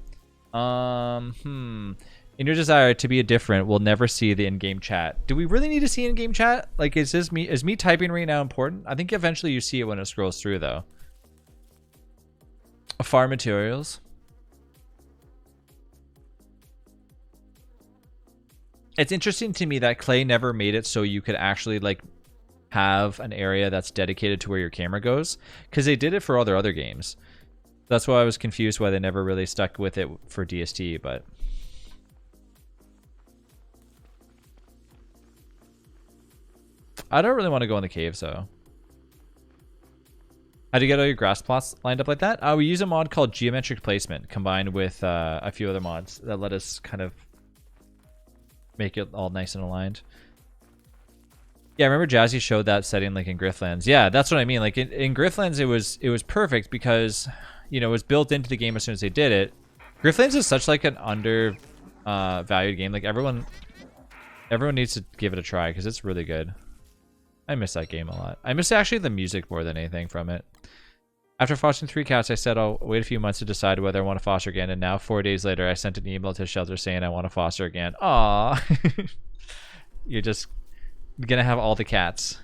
In your desire to be a different, we'll never see the in-game chat. Do we really need to see in-game chat? Like, is me typing right now important? I think eventually you see it when it scrolls through, though. Farm materials. It's interesting to me that Clay never made it so you could actually like have an area that's dedicated to where your camera goes, because they did it for all their other games. That's why I was confused why they never really stuck with it for DST, but I don't really want to go in the caves though. How do you get all your grass plots lined up like that? We use a mod called geometric placement combined with a few other mods that let us kind of make it all nice and aligned. Yeah, I remember Jazzy showed that setting like in Grifflands. Yeah, that's what I mean. Like in Grifflands, it was perfect because, you know, it was built into the game as soon as they did it. Grifflands is such like an under valued game. Like everyone needs to give it a try because it's really good. I miss that game a lot. I miss actually the music more than anything from it. After fostering 3 cats, I said I'll wait a few months to decide whether I want to foster again, and now 4 days later, I sent an email to the shelter saying I want to foster again. Aww. You're just gonna have all the cats.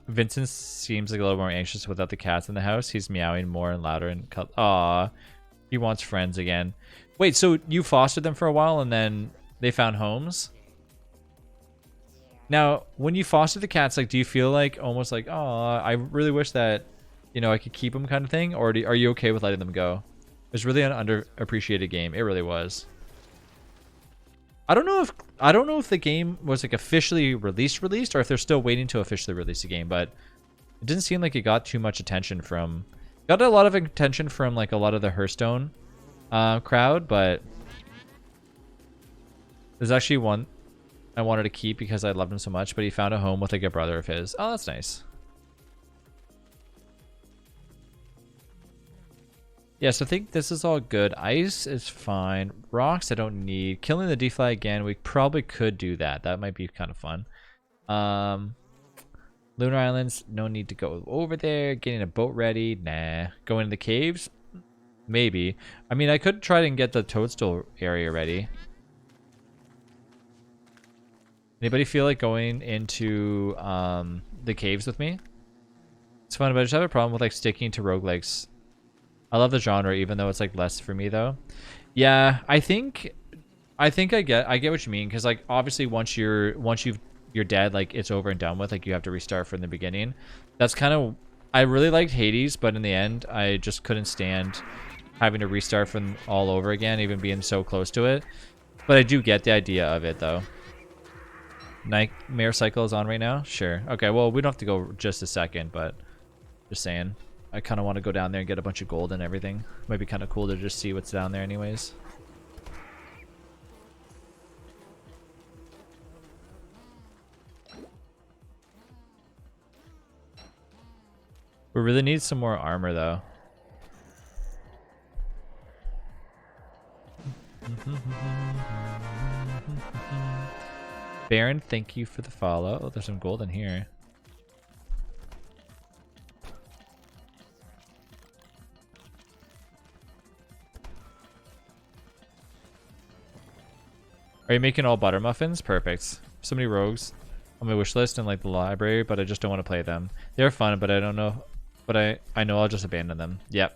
Vincent seems like a little more anxious without the cats in the house. He's meowing more and louder and aw, he wants friends again. Wait, so you fostered them for a while and then they found homes? Now, when you foster the cats, like, do you feel like almost like, oh, I really wish that, you know, I could keep them kind of thing, or are you okay with letting them go? It was really an underappreciated game. It really was. I don't know if the game was like officially released, or if they're still waiting to officially release the game, but it didn't seem like it got too much attention from. Got a lot of attention from like a lot of the Hearthstone crowd, but there's actually one I wanted to keep because I loved him so much, but he found a home with like a brother of his. Oh, that's nice. Yes, I think this is all good. Ice is fine. Rocks I don't need. Killing the D-Fly again, we probably could do that. That might be kind of fun. Lunar Islands, no need to go over there. Getting a boat ready, nah. Going to the caves, maybe. I mean, I could try and get the toadstool area ready. Anybody feel like going into the caves with me? It's fun, but I just have a problem with like sticking to roguelikes. I love the genre, even though it's like less for me though. Yeah, I think I get what you mean, because like obviously once you're dead, like it's over and done with. Like you have to restart from the beginning. That's kind of, I really liked Hades, but in the end I just couldn't stand having to restart from all over again, even being so close to it. But I do get the idea of it though. Nightmare cycle is on right now? Sure. Okay, well we don't have to go just a second, but just saying. I kind of want to go down there and get a bunch of gold and everything. Might be kind of cool to just see what's down there anyways. We really need some more armor though. Baron, thank you for the follow. Oh, there's some gold in here. Are you making all butter muffins? Perfect. So many rogues on my wish list and like the library, but I just don't want to play them. They're fun, but I don't know. But I know I'll just abandon them. Yep.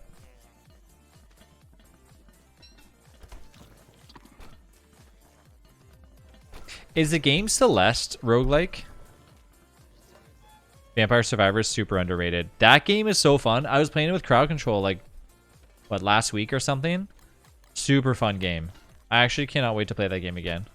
Is the game Celeste roguelike? Vampire Survivor is super underrated. That game is so fun. I was playing it with crowd control like, what, last week or something? Super fun game. I actually cannot wait to play that game again.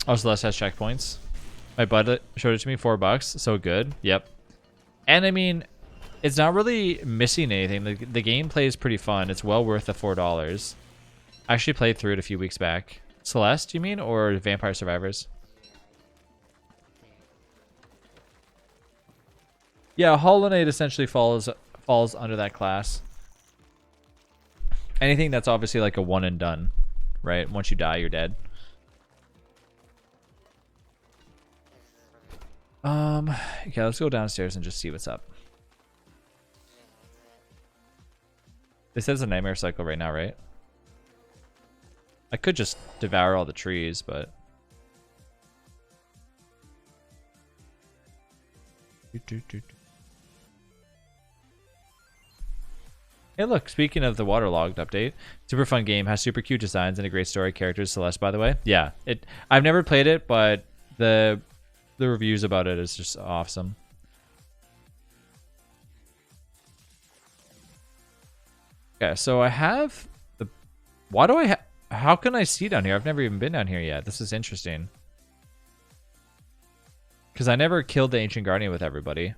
Oh, Celeste has checkpoints. My bud showed it to me, $4. So good. Yep. And I mean, it's not really missing anything. The gameplay is pretty fun. It's well worth the $4. I actually played through it a few weeks back. Celeste, you mean? Or Vampire Survivors? Yeah, Hollow Knight essentially falls under that class. Anything that's obviously like a one and done, right? Once you die, you're dead. Okay, let's go downstairs and just see what's up. This is a nightmare cycle right now, right? I could just devour all the trees, but Hey, look, speaking of the Waterlogged update, super fun game, has super cute designs and a great story. Characters, Celeste, by the way. Yeah, I've never played it, but the reviews about it is just awesome. Okay, so I have the. Why do I? How can I see down here? I've never even been down here yet. This is interesting. Because I never killed the Ancient Guardian with everybody.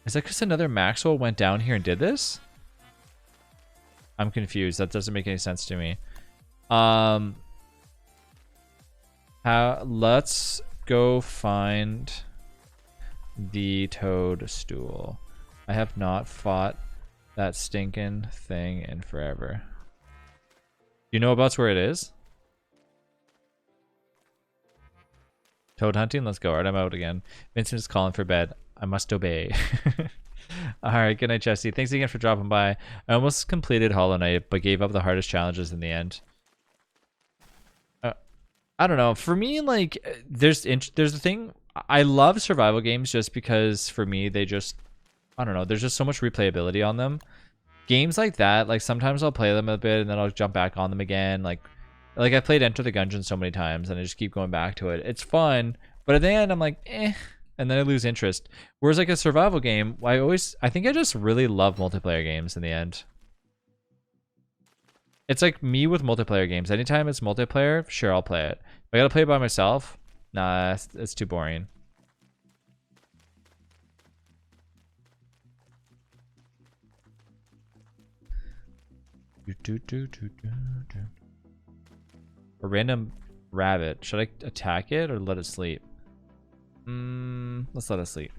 Is that because another Maxwell went down here and did this? I'm confused. That doesn't make any sense to me. Let's go find the toadstool. I have not fought that stinking thing in forever. Do you know about where it is? Toad hunting? Let's go. Alright, I'm out again. Vincent is calling for bed. I must obey. Alright, good night, Jesse. Thanks again for dropping by. I almost completed Hollow Knight, but gave up the hardest challenges in the end. I don't know. For me, like, there's a thing. I love survival games just because, for me, they just... I don't know. There's just so much replayability on them. Games like that, like, sometimes I'll play them a bit, and then I'll jump back on them again. Like I played Enter the Gungeon so many times, and I just keep going back to it. It's fun, but at the end, I'm like, eh. And then I lose interest. Whereas like a survival game, I think I just really love multiplayer games in the end. It's like me with multiplayer games. Anytime it's multiplayer, sure, I'll play it. If I gotta play it by myself, nah, it's too boring. A random rabbit. Should I attack it or let it sleep? Let's let it sleep.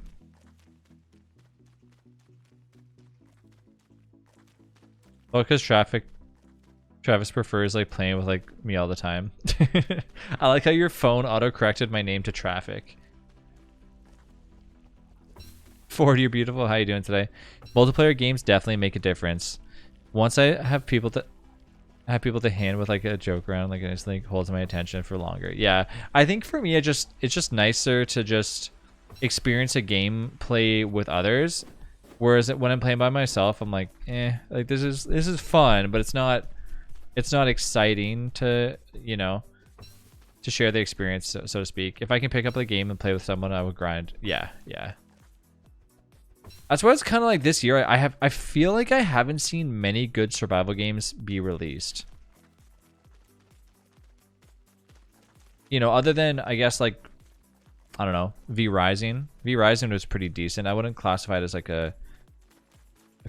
Well, because Travis prefers like playing with like me all the time. I like how your phone auto-corrected my name to Traffic. Ford, you're beautiful. How you doing today? Multiplayer games definitely make a difference. Once I have people to hand with like a joke around, like it just like holds my attention for longer. Yeah, I think for me, it's just nicer to just experience a gameplay with others. Whereas when I'm playing by myself, I'm like, like this is fun, but it's not exciting to, you know, to share the experience, so to speak. If I can pick up a game and play with someone, I would grind. Yeah. That's why it's kind of like this year. I feel like I haven't seen many good survival games be released. You know, other than I guess like I don't know, V Rising. V Rising was pretty decent. I wouldn't classify it as like a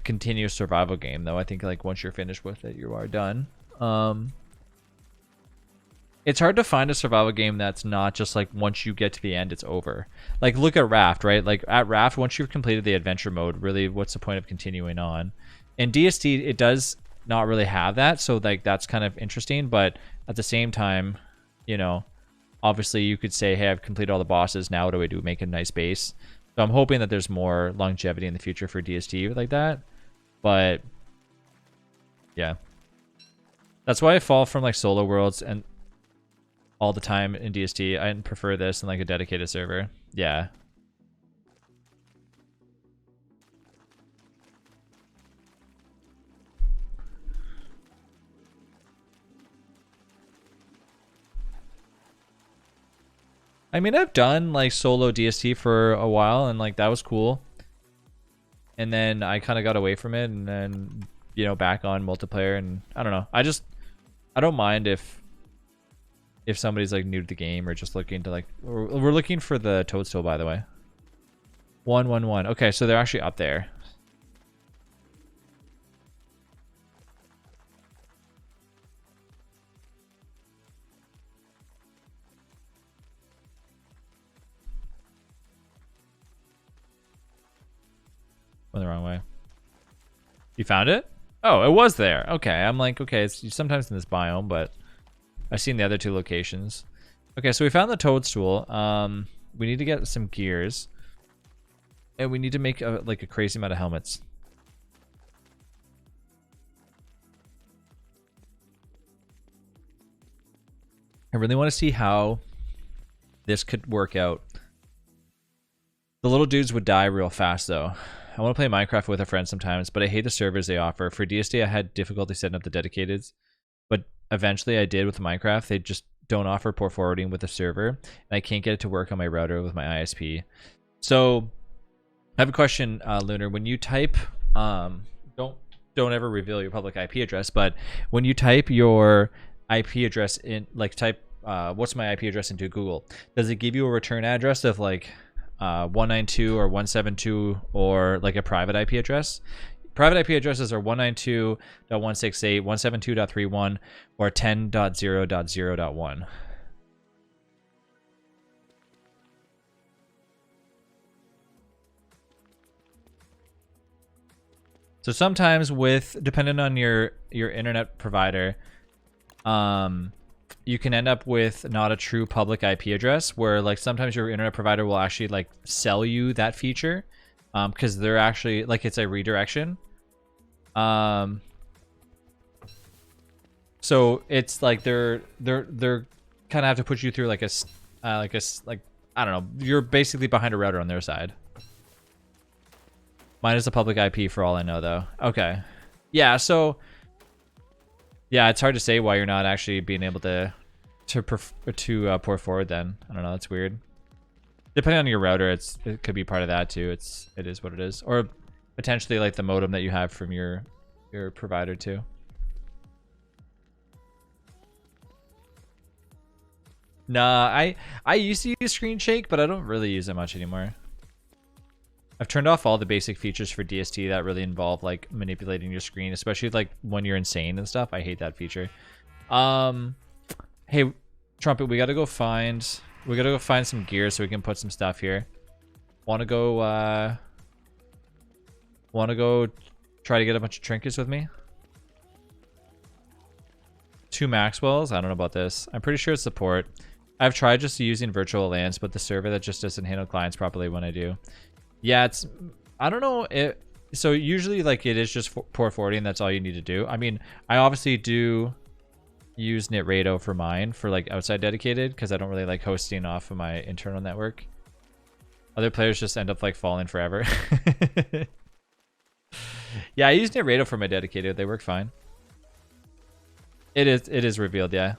continuous survival game though. I think like once you're finished with it, you are done. It's hard to find a survival game that's not just like once you get to the end, it's over. Like look at Raft, right? Like at Raft, once you've completed the adventure mode, really, what's the point of continuing on? In DST, it does not really have that, so like that's kind of interesting. But at the same time, you know, obviously you could say, hey, I've completed all the bosses. Now what do I do? Make a nice base. So I'm hoping that there's more longevity in the future for DST like that. But yeah, that's why I fall from like solo worlds and all the time in DST. I prefer this than like a dedicated server. Yeah. I mean, I've done like solo DST for a while and like that was cool. And then I kind of got away from it and then, you know, back on multiplayer, and I don't know. I don't mind if somebody's like new to the game or just looking to like, we're looking for the toadstool, by the way. 111. Okay, so they're actually up there. Went the wrong way. You found it? Oh, it was there. Okay, I'm like, okay, it's sometimes in this biome, but I've seen the other two locations. Okay, so we found the toadstool. We need to get some gears. And we need to make like a crazy amount of helmets. I really want to see how this could work out. The little dudes would die real fast, though. I want to play Minecraft with a friend sometimes, but I hate the servers they offer. For DSD, I had difficulty setting up the dedicateds, but eventually I did with Minecraft. They just don't offer port forwarding with the server, and I can't get it to work on my router with my ISP. So I have a question, Lunar. When you type, don't ever reveal your public IP address, but when you type your IP address in, like type what's my IP address into Google, does it give you a return address of like 192 or 172 or like a private IP address? Private IP addresses are 192.168, 172.31, or 10.0.0.1. So sometimes depending on your internet provider, you can end up with not a true public IP address, where like sometimes your internet provider will actually like sell you that feature, because they're actually like, it's a redirection. So it's like they're kind of have to put you through like I don't know, you're basically behind a router on their side. Mine is a public IP for all I know, though. Okay. Yeah, so yeah, it's hard to say why you're not actually being able to port forward then. I don't know, that's weird. Depending on your router, it could be part of that too. It is what it is. Or potentially like the modem that you have from your provider too. Nah, I used to use Screen Shake, but I don't really use it much anymore. I've turned off all the basic features for DST that really involve like manipulating your screen, especially like when you're insane and stuff. I hate that feature. Hey, Trumpet, we gotta go find some gear so we can put some stuff here. Wanna go try to get a bunch of trinkets with me? 2 Maxwells? I don't know about this. I'm pretty sure it's support. I've tried just using virtual LANs, but the server that just doesn't handle clients properly when I do. Yeah, I don't know. So usually like it is just port forwarding. That's all you need to do. I mean, I obviously do use NetRado for mine for like outside dedicated, because I don't really like hosting off of my internal network. Other players just end up like falling forever. Yeah, I use NetRado for my dedicated. They work fine. It is revealed, yeah.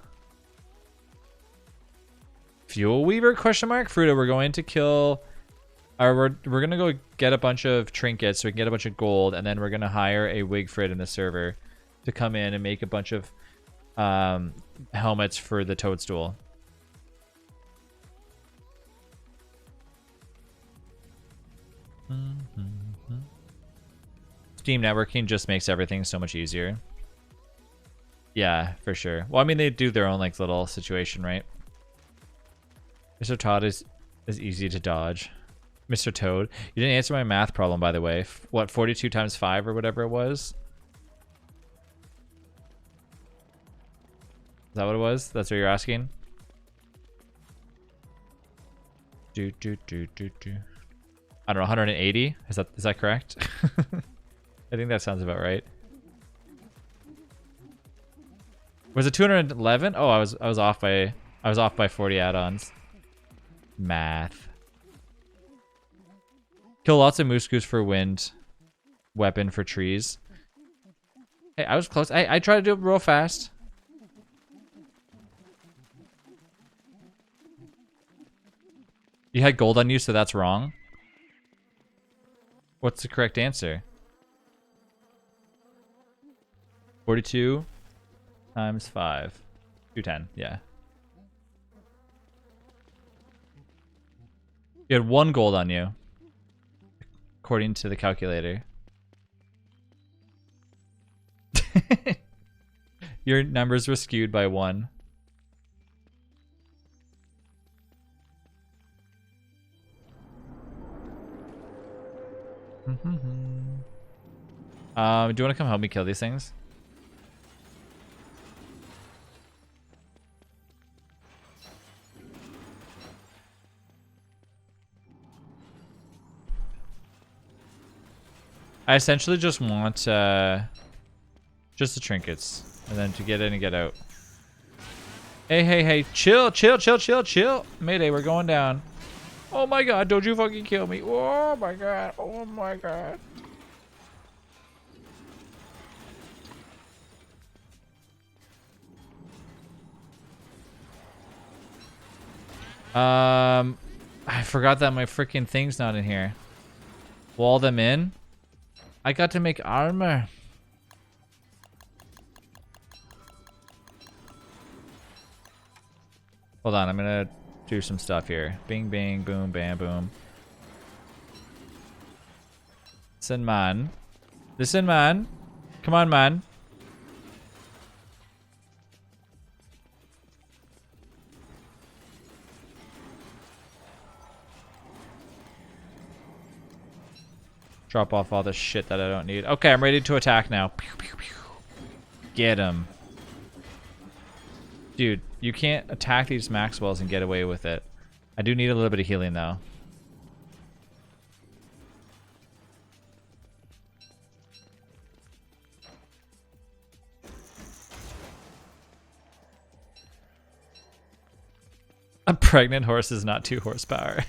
Fuel Weaver ? Fruta, we're going to kill. Or we're gonna go get a bunch of trinkets so we can get a bunch of gold, and then we're gonna hire a Wigfrid in the server to come in and make a bunch of helmets for the toadstool. Steam networking just makes everything so much easier. Yeah, for sure. Well, I mean, they do their own like little situation, right? Mr. Todd is easy to dodge. Mr. Toad. You didn't answer my math problem, by the way. What, 42 times 5 or whatever it was? Is that what it was? That's what you're asking? I don't know, 180? Is that correct? I think that sounds about right. Was it 211? Oh, I was off by 40 add-ons. Math. Kill lots of moose goose for wind. Weapon for trees. Hey, I was close. I tried to do it real fast. You had gold on you, so that's wrong. What's the correct answer? 42 times 5. 210, yeah. You had 1 gold on you, according to the calculator. Your numbers were skewed by 1. Do you want to come help me kill these things? I essentially just want just the trinkets, and then to get in and get out. Hey, chill. Mayday, we're going down. Oh my god, don't you fucking kill me. Oh my god. I forgot that my freaking thing's not in here. Wall them in. I got to make armor. Hold on, I'm gonna do some stuff here. Bing, bing, boom, bam, boom. Listen, man. Listen, man. Come on, man. Drop off all the shit that I don't need. Okay, I'm ready to attack now. Pew, pew, pew. Get him. Dude, you can't attack these Maxwells and get away with it. I do need a little bit of healing, though. A pregnant horse is not 2 horsepower.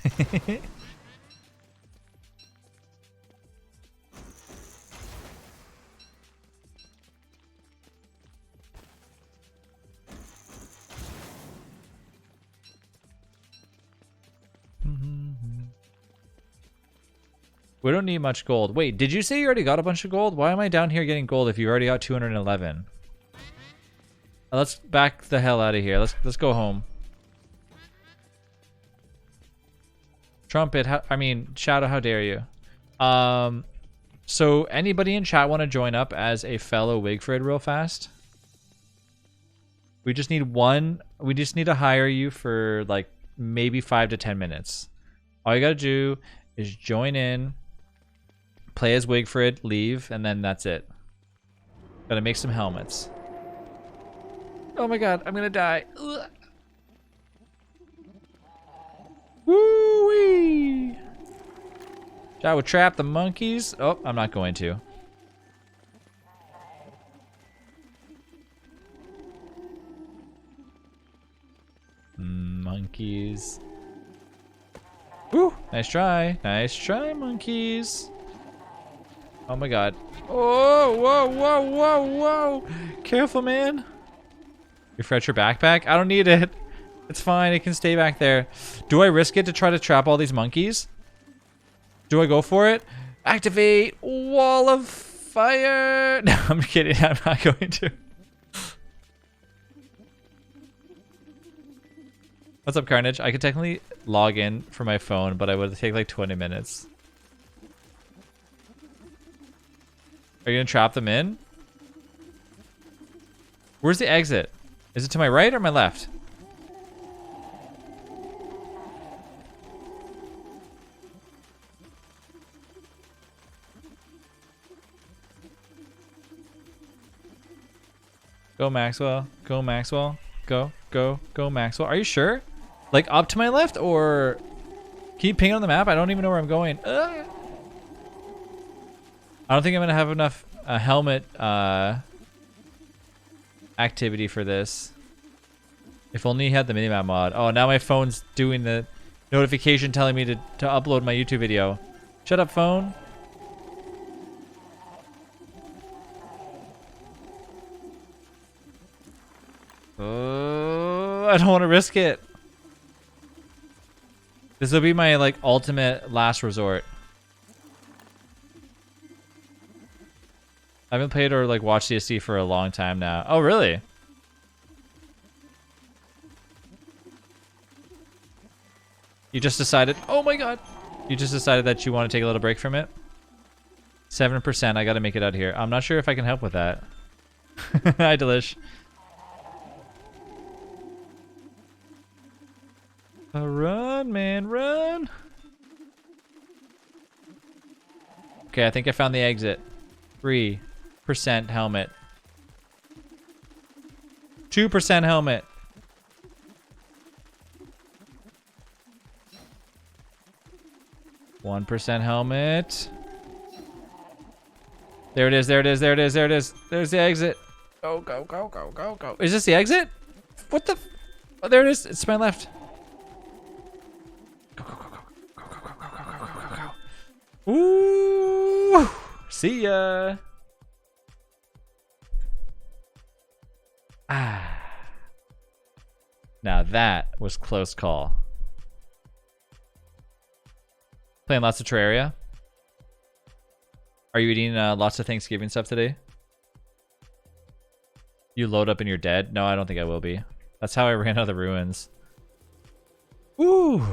We don't need much gold. Wait, did you say you already got a bunch of gold? Why am I down here getting gold if you already got 211? Let's back the hell out of here. Let's go home. Trumpet, Shadow, how dare you? So anybody in chat want to join up as a fellow Wigfrid real fast? We just need one. We just need to hire you for like maybe 5 to 10 minutes. All you gotta do is join in, play as Wigfrid, leave, and then that's it. Gotta make some helmets. Oh my god, I'm gonna die. Ugh. Woo-wee! I would trap the monkeys. Oh, I'm not going to. Monkeys. Woo! Nice try. Nice try, monkeys. Oh my god. Oh, whoa, whoa, whoa, whoa. Careful, man. Refresh your backpack? I don't need it. It's fine. It can stay back there. Do I risk it to try to trap all these monkeys? Do I go for it? Activate wall of fire. No, I'm kidding. I'm not going to. What's up, Carnage? I could technically log in from my phone, but I would take like 20 minutes. Are you gonna trap them in? Where's the exit? Is it to my right or my left? Go Maxwell. Go Maxwell. Go, go, go Maxwell. Are you sure? Like up to my left or keep pinging on the map? I don't even know where I'm going. I don't think I'm gonna have enough helmet activity for this. If only you had the minimap mod. Oh, now my phone's doing the notification telling me to upload my YouTube video. Shut up, phone. I don't want to risk it. This will be my like ultimate last resort. I haven't played or like watched CSC for a long time now. Oh, really? You just decided, oh my god. You just decided that you want to take a little break from it? 7%, I gotta make it out here. I'm not sure if I can help with that. Hi, Delish. Run, man, run. Okay, I think I found the exit. 3% helmet. 2% helmet. 1% helmet. There it is, there it is, there it is, there it is. There's the exit. Go, go, go, go, go, go. Is this the exit? What the? Oh, there it is. It's to my left. Go, go, go, go, go, go, go, go, go, go, go, go. Ooh. See ya. Ah. Now that was close call. Playing lots of Terraria. Are you eating lots of Thanksgiving stuff today? You load up and you're dead? No, I don't think I will be. That's how I ran out of the ruins. Woo!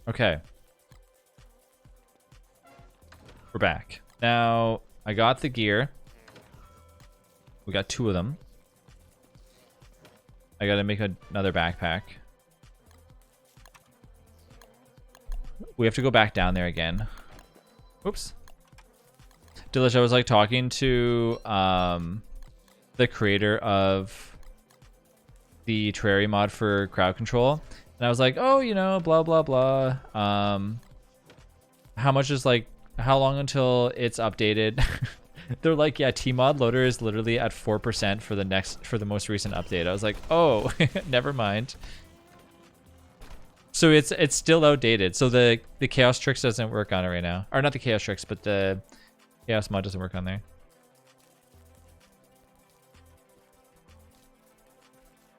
Okay. We're back. Now, I got the gear. We got 2 of them. I gotta make another backpack. We have to go back down there again. Oops. Delish, I was like talking to the creator of the Terraria mod for crowd control. And I was like, oh, you know, blah, blah, blah. How much is like, how long until it's updated? They're like, yeah, Tmod loader is literally at 4% for the most recent update. I was like, oh, never mind. So it's still outdated. So the Chaos Tricks doesn't work on it right now. Or not the Chaos Tricks, but the Chaos mod doesn't work on there.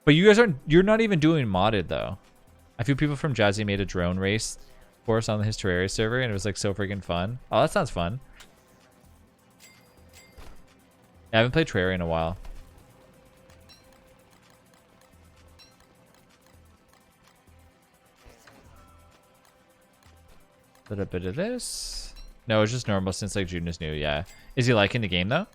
But you guys you're not even doing modded though. A few people from Jazzy made a drone race for us on his Terraria server and it was like so freaking fun. Oh, that sounds fun. I haven't played Terraria in a while. Little bit of this. No, it's just normal since like June is new. Yeah. Is he liking the game though?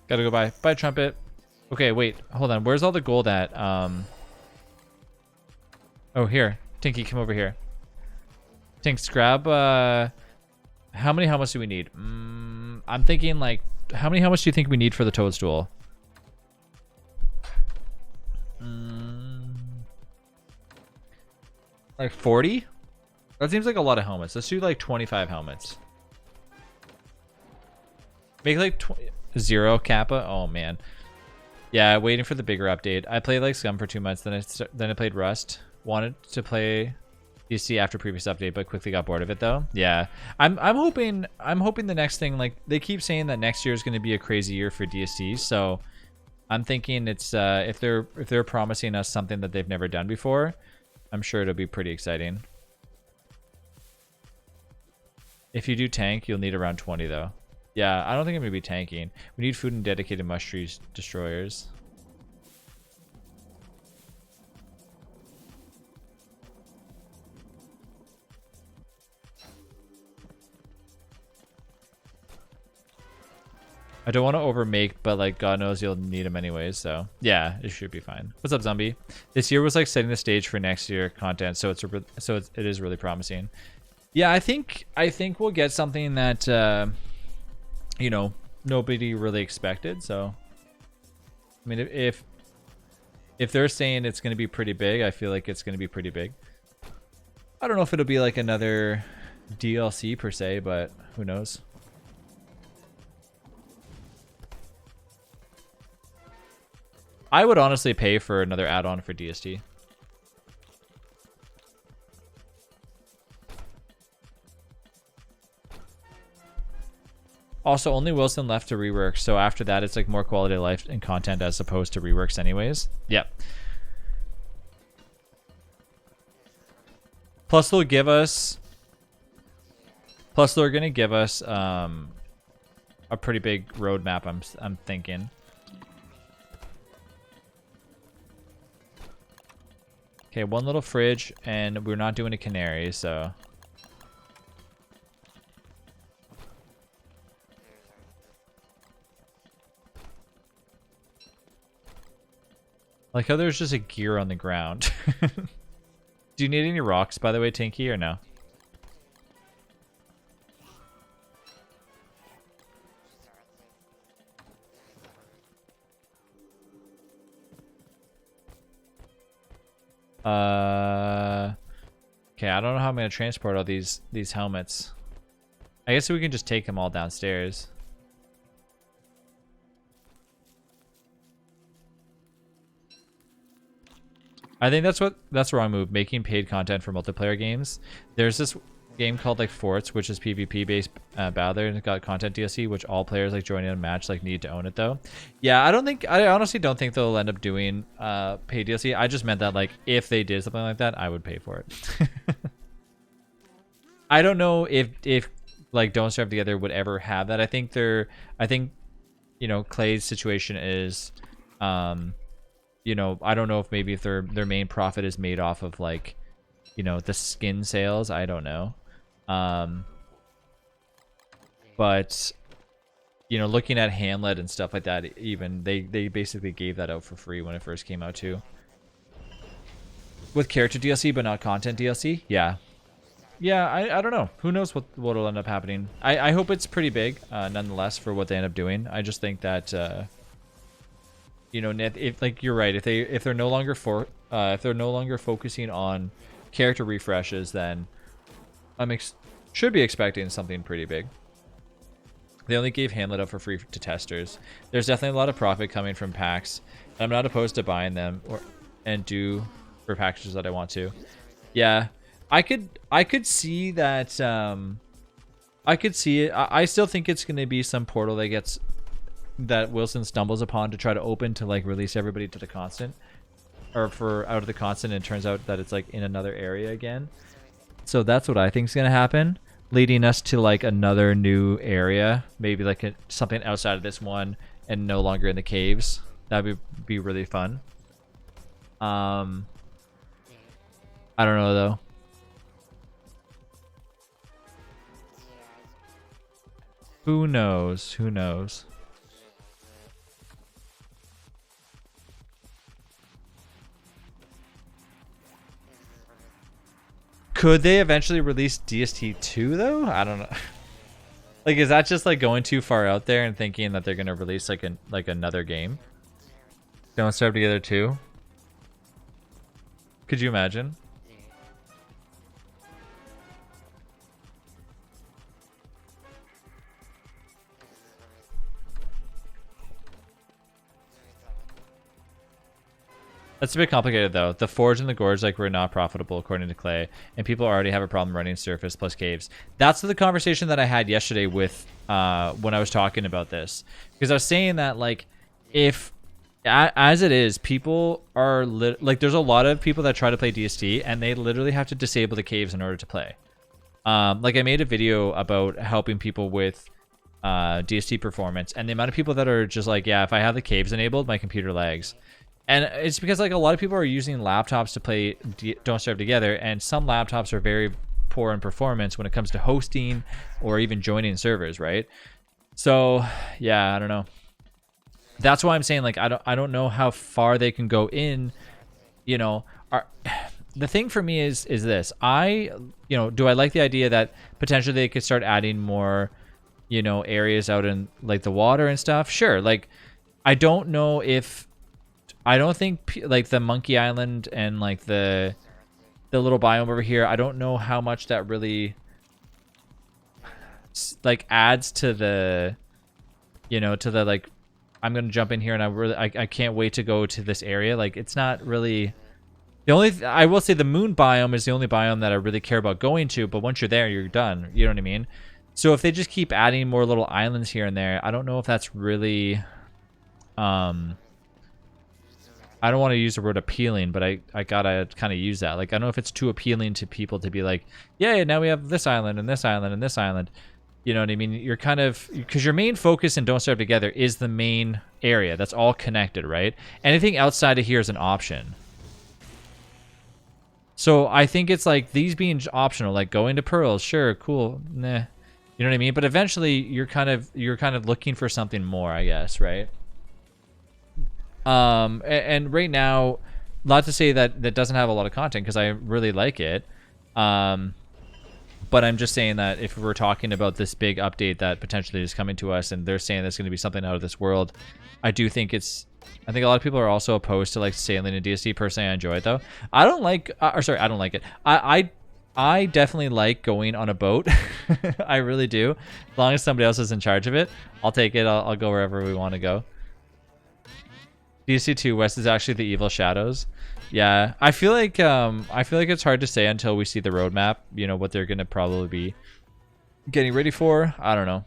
Gotta go by. Bye, Trumpet. Okay, wait. Hold on. Where's all the gold at? Oh, here. Tinky, come over here. Tinks, grab... How many helmets do we need? I'm thinking, like... How many helmets do you think we need for the toadstool? Like 40? That seems like a lot of helmets. Let's do, like, 25 helmets. Make, like, 0 Kappa? Oh, man. Yeah, waiting for the bigger update. I played like Scum for 2 months, then I played Rust. Wanted to play DST after previous update, but quickly got bored of it though. Yeah, I'm hoping the next thing, like they keep saying that next year is going to be a crazy year for DST, so I'm thinking it's if they're promising us something that they've never done before, I'm sure it'll be pretty exciting. If you do tank, you'll need around 20 though. Yeah, I don't think I'm going to be tanking. We need food and dedicated mushroom destroyers. I don't want to overmake, but like God knows you'll need them anyways, so yeah, it should be fine. What's up, Zombie? This year was like setting the stage for next year content, so it is really promising. Yeah, I think we'll get something that you know, nobody really expected. So I mean, if they're saying it's going to be pretty big, I feel like it's going to be pretty big. I don't know if it'll be like another DLC per se, but who knows. I would honestly pay for another add-on for DST. Also, only Wilson left to rework, so after that, it's like more quality of life and content as opposed to reworks anyways. Yep. Plus, they'll give us... Plus, they're going to give us a pretty big roadmap, I'm thinking. Okay, one little fridge, and we're not doing a canary, so... Like how there's just a gear on the ground. Do you need any rocks, by the way, Tinky, or no? Okay, I don't know how I'm gonna transport all these helmets. I guess we can just take them all downstairs. I think that's the wrong move, making paid content for multiplayer games. There's this game called like Forts, which is PvP based battler, and it got content DLC, which all players like joining a match like need to own it though. Yeah, I honestly don't think they'll end up doing paid DLC. I just meant that like if they did something like that, I would pay for it. I don't know if like Don't Starve Together would ever have that. I think you know, Clay's situation is you know, I don't know if maybe if their main profit is made off of like, you know, the skin sales. I don't know. But you know, looking at Hamlet and stuff like that, even they basically gave that out for free when it first came out too. With character DLC but not content DLC? Yeah. Yeah, I don't know. Who knows what'll end up happening. I hope it's pretty big, nonetheless, for what they end up doing. I just think that you know, if like you're right, if they're no longer focusing on character refreshes, then should be expecting something pretty big. They only gave Hamlet up for free to testers. There's definitely a lot of profit coming from packs. I'm not opposed to buying them and do for packages that I want to. Yeah. I could see that I could see it. I still think it's going to be some portal that Wilson stumbles upon to try to open to like release everybody to the constant or for out of the constant, and it turns out that it's like in another area again. So that's what I think is going to happen, leading us to like another new area, maybe like something outside of this one and no longer in the caves. That would be really fun. I don't know though. Who knows? Who knows? Could they eventually release DST 2 though? I don't know. Like, is that just like going too far out there and thinking that they're gonna release like another game? Don't Starve Together 2? Could you imagine? That's a bit complicated though. The Forge and the Gorge like were not profitable according to Clay, and people already have a problem running surface plus caves. That's the conversation that I had yesterday with when I was talking about this, because I was saying that like if as it is, people are like there's a lot of people that try to play DST and they literally have to disable the caves in order to play. Like I made a video about helping people with DST performance, and the amount of people that are just like, yeah, if I have the caves enabled, my computer lags. And it's because like a lot of people are using laptops to play Don't Starve Together, and some laptops are very poor in performance when it comes to hosting or even joining servers, right? So yeah, I don't know. That's why I'm saying like I don't know how far they can go in. You know, the thing for me is this. Do I like the idea that potentially they could start adding more, you know, areas out in like the water and stuff? Sure. Like I don't know if. I don't think like the Monkey Island and like the little biome over here, I don't know how much that really like adds to the, you know, to the like, I'm going to jump in here and I can't wait to go to this area. Like it's not really the only, I will say the moon biome is the only biome that I really care about going to, but once you're there, you're done. You know what I mean? So if they just keep adding more little islands here and there, I don't know if that's really, I don't want to use the word appealing, but I gotta kind of use that. Like, I don't know if it's too appealing to people to be like, yeah, now we have this island and this island and this island. You know what I mean? You're kind of, because your main focus in Don't Starve Together is the main area. That's all connected, right? Anything outside of here is an option. So I think it's like these being optional, like going to Pearls, sure, cool, nah. You know what I mean? But eventually you're kind of looking for something more, I guess, right? And right now, not to say that doesn't have a lot of content, because I really like it. But I'm just saying that if we're talking about this big update that potentially is coming to us, and they're saying there's going to be something out of this world, I think a lot of people are also opposed to like sailing in DST. Personally, I enjoy it though. I don't like it. I definitely like going on a boat. I really do. As long as somebody else is in charge of it, I'll take it. I'll go wherever we want to go. DST 2 West is actually the Evil Shadows. Yeah, I feel like it's hard to say until we see the roadmap. You know what they're gonna probably be getting ready for. I don't know.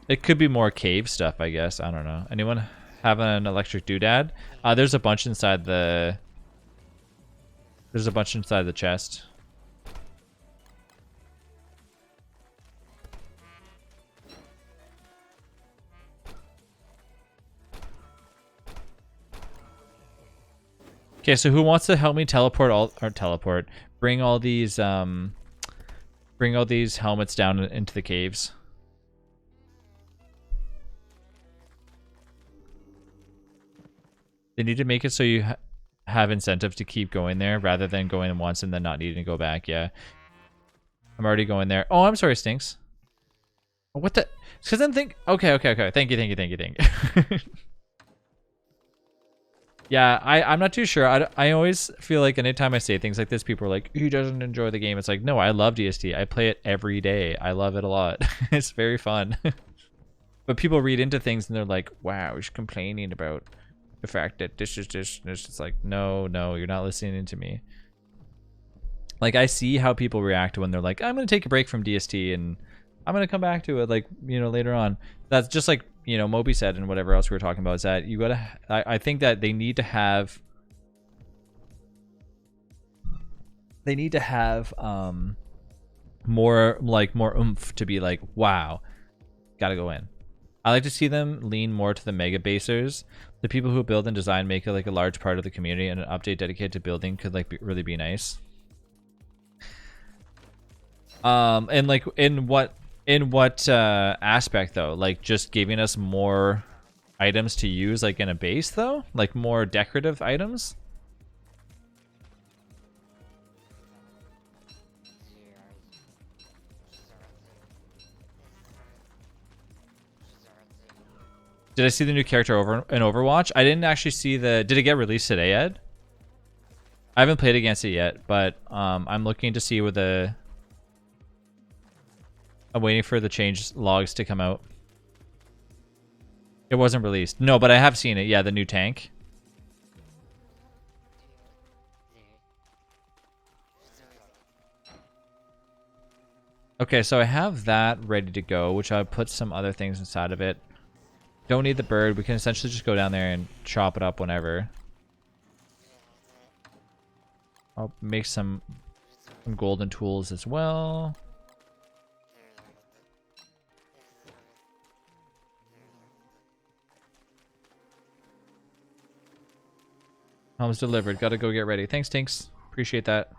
It could be more cave stuff, I guess. I don't know. Anyone have an electric doodad? There's a bunch inside the. There's a bunch inside the chest. Okay, so who wants to help me bring all these helmets down into the caves? They need to make it so you have incentive to keep going there rather than going once and then not needing to go back. Yeah. I'm already going there. Oh, I'm sorry, Stinks. What the? Because then think. Okay. Thank you. Yeah, I'm not too sure. I always feel like anytime I say things like this, people are like, he doesn't enjoy the game. It's like, no, I love DST. I play it every day. I love it a lot. It's very fun. But people read into things and they're like, wow, he's complaining about the fact that this is this. And it's just like, no, you're not listening to me. Like, I see how people react when they're like, I'm going to take a break from DST and I'm going to come back to it, like, you know, later on. That's just like, you know, Moby said and whatever else we were talking about is that you got to, I think that they need to have more oomph to be like, wow, gotta go in. I like to see them lean more to the mega basers. The people who build and design make it like a large part of the community, and an update dedicated to building could like really be nice. And like in what aspect though? Like just giving us more items to use like in a base though? Like more decorative items? Did I see the new character in Overwatch? I didn't actually see the... Did it get released today, Ed? I haven't played against it yet, but I'm looking to see where the... I'm waiting for the change logs to come out. It wasn't released. No, but I have seen it. Yeah, the new tank. Okay, so I have that ready to go, which I'll put some other things inside of it. Don't need the bird. We can essentially just go down there and chop it up whenever. I'll make some golden tools as well. Home's delivered. Gotta go get ready. Thanks, Tinks. Appreciate that.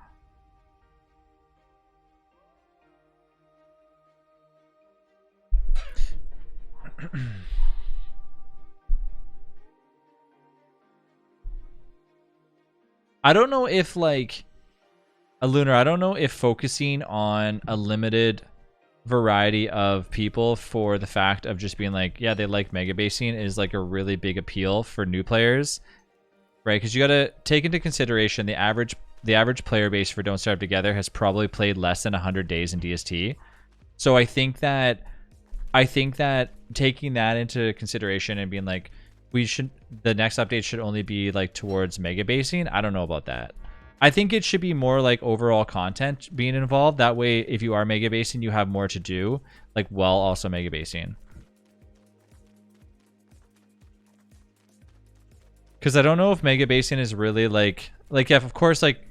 I don't know if like a lunar, I don't know if focusing on a limited variety of people for the fact of just being like, yeah, they like mega basing is like a really big appeal for new players, right? Because you got to take into consideration the average player base for Don't Starve Together has probably played less than 100 days in DST. So I think that taking that into consideration and being like, the next update should only be like towards mega basing. I don't know about that. I think it should be more like overall content being involved. That way, if you are mega basing, you have more to do, like while also mega basing. Because I don't know if mega basing is really like if of course like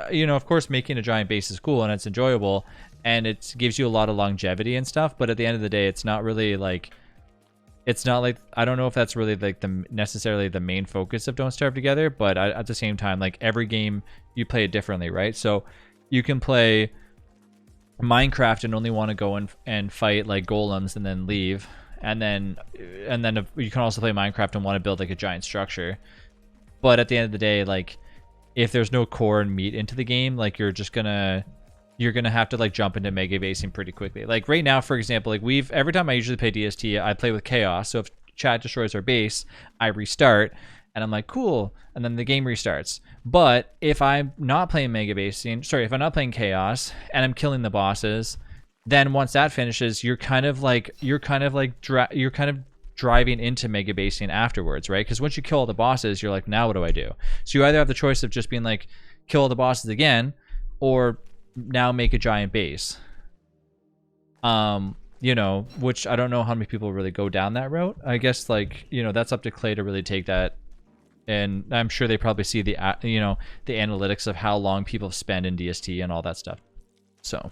you know, of course making a giant base is cool and it's enjoyable and it gives you a lot of longevity and stuff. But at the end of the day, it's not really like. It's not like, I don't know if that's really like necessarily the main focus of Don't Starve Together, but at the same time, like every game you play it differently, right? So you can play Minecraft and only want to go and fight like golems and then leave, and then you can also play Minecraft and want to build like a giant structure. But at the end of the day, like if there's no core and meat into the game, like you're gonna have to like jump into mega basing pretty quickly. Like right now, for example, like every time I usually play DST, I play with chaos. So if chat destroys our base, I restart, and I'm like, cool, and then the game restarts. But if I'm not playing Mega Basing, sorry, if I'm not playing Chaos and I'm killing the bosses, then once that finishes, you're kind of driving into Mega Basing afterwards, right? Because once you kill all the bosses, you're like, now what do I do? So you either have the choice of just being like, kill all the bosses again, or now make a giant base. You know, which I don't know how many people really go down that route. I guess, like, you know, that's up to Clay to really take that, and I'm sure they probably see the, you know, the analytics of how long people spend in DST and all that stuff. So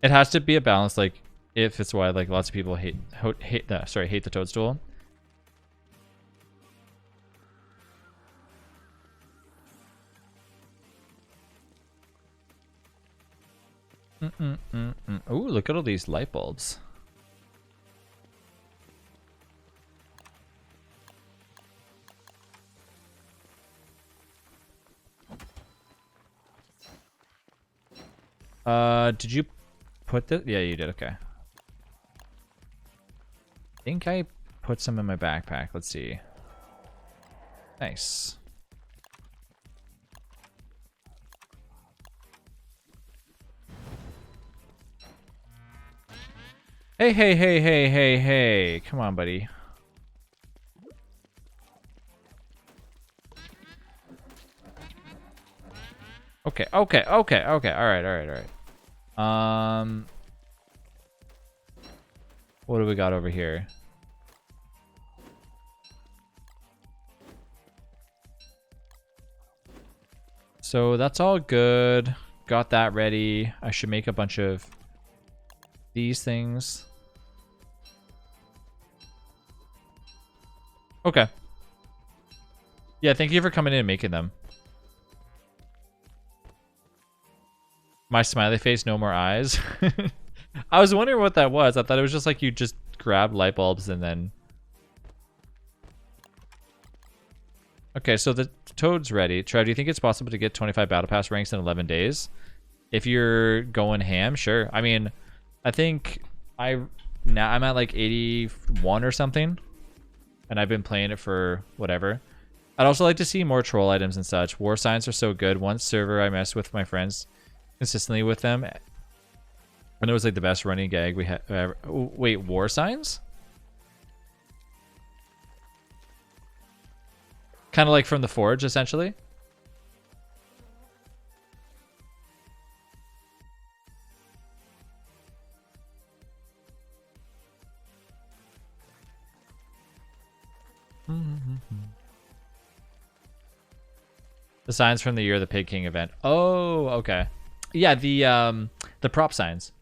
it has to be a balance. Like, if it's why like lots of people hate the toadstool. Ooh, look at all these light bulbs. Did you put this? Yeah, you did. Okay. I think I put some in my backpack. Let's see. Nice. Hey, hey, hey, hey, hey, hey. Come on, buddy. Okay, okay, okay, okay. All right, all right, all right. What do we got over here? So that's all good. Got that ready. I should make a bunch of these things. Okay. Yeah, thank you for coming in and making them. My smiley face, no more eyes. I was wondering what that was. I thought it was just like you just grab light bulbs and then... Okay, so the toad's ready. Trev, do you think it's possible to get 25 battle pass ranks in 11 days? If you're going ham, sure. I mean, I think I'm at like 81 or something, and I've been playing it for whatever. I'd also like to see more troll items and such. War signs are so good. One server I messed with my friends consistently with them, and it was like the best running gag we had ever. Wait, war signs? Kind of like from the Forge, essentially. The signs from the Year of the Pig King event. Oh, okay. Yeah, the prop signs.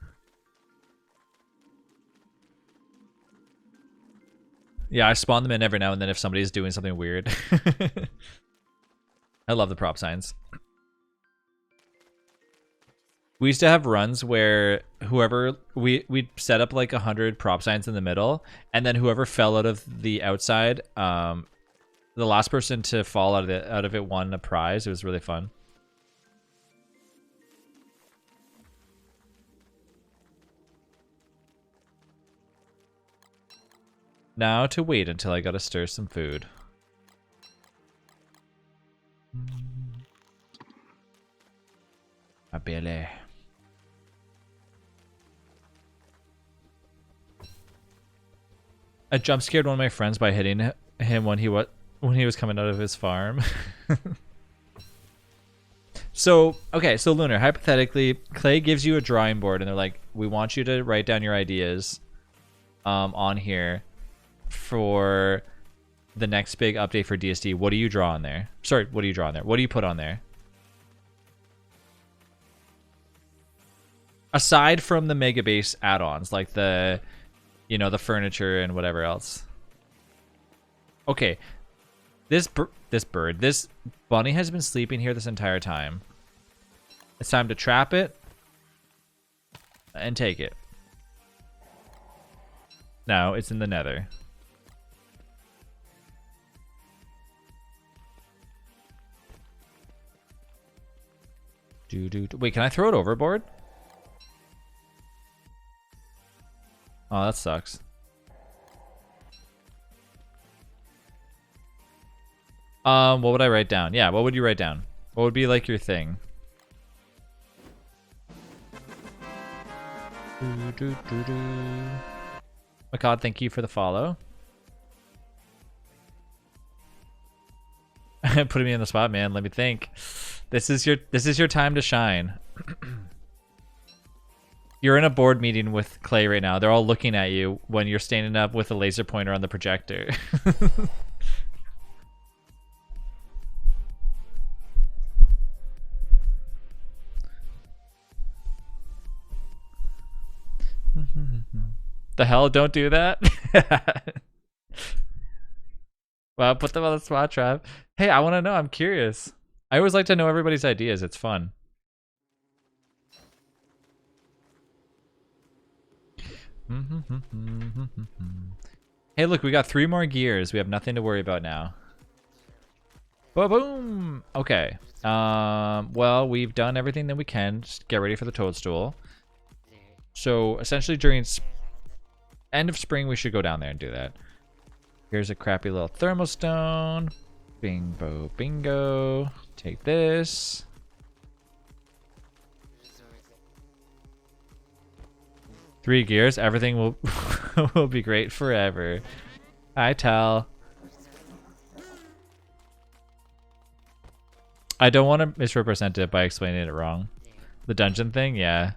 Yeah, I spawn them in every now and then if somebody's doing something weird. I love the prop signs. We used to have runs where whoever we'd set up like 100 prop signs in the middle, and then whoever fell out of the outside, the last person to fall out of it won a prize. It was really fun. Now to wait until I gotta stir some food. A belly. I jump scared one of my friends by hitting him when he was coming out of his farm. So, okay, so Lunar, hypothetically, Clay gives you a drawing board and they're like, we want you to write down your ideas on here for the next big update for DSD. What do you draw on there? Sorry, what do you draw on there? What do you put on there? Aside from the Mega Base add-ons, like the, you know, the furniture and whatever else. Okay, this bunny has been sleeping here this entire time. It's time to trap it and take it. Now it's in the nether. Wait, can I throw it overboard? Oh, that sucks. What would I write down? Yeah, what would you write down? What would be like your thing? McCod, thank you for the follow. Putting me in the spot, man. Let me think. This is your time to shine. You're in a board meeting with Clay right now. They're all looking at you when you're standing up with a laser pointer on the projector. The hell? Don't do that. Well, put them on the spot trap. Hey, I want to know. I'm curious. I always like to know everybody's ideas. It's fun. Hey, look, we got 3 more gears. We have nothing to worry about now. Boom. Okay. Well, we've done everything that we can. Just get ready for the toadstool. So essentially during end of spring, we should go down there and do that. Here's a crappy little thermostone. Bingo, bingo. Take this. Three gears. Everything will will be great forever. I tell. I don't want to misrepresent it by explaining it wrong. The dungeon thing, yeah.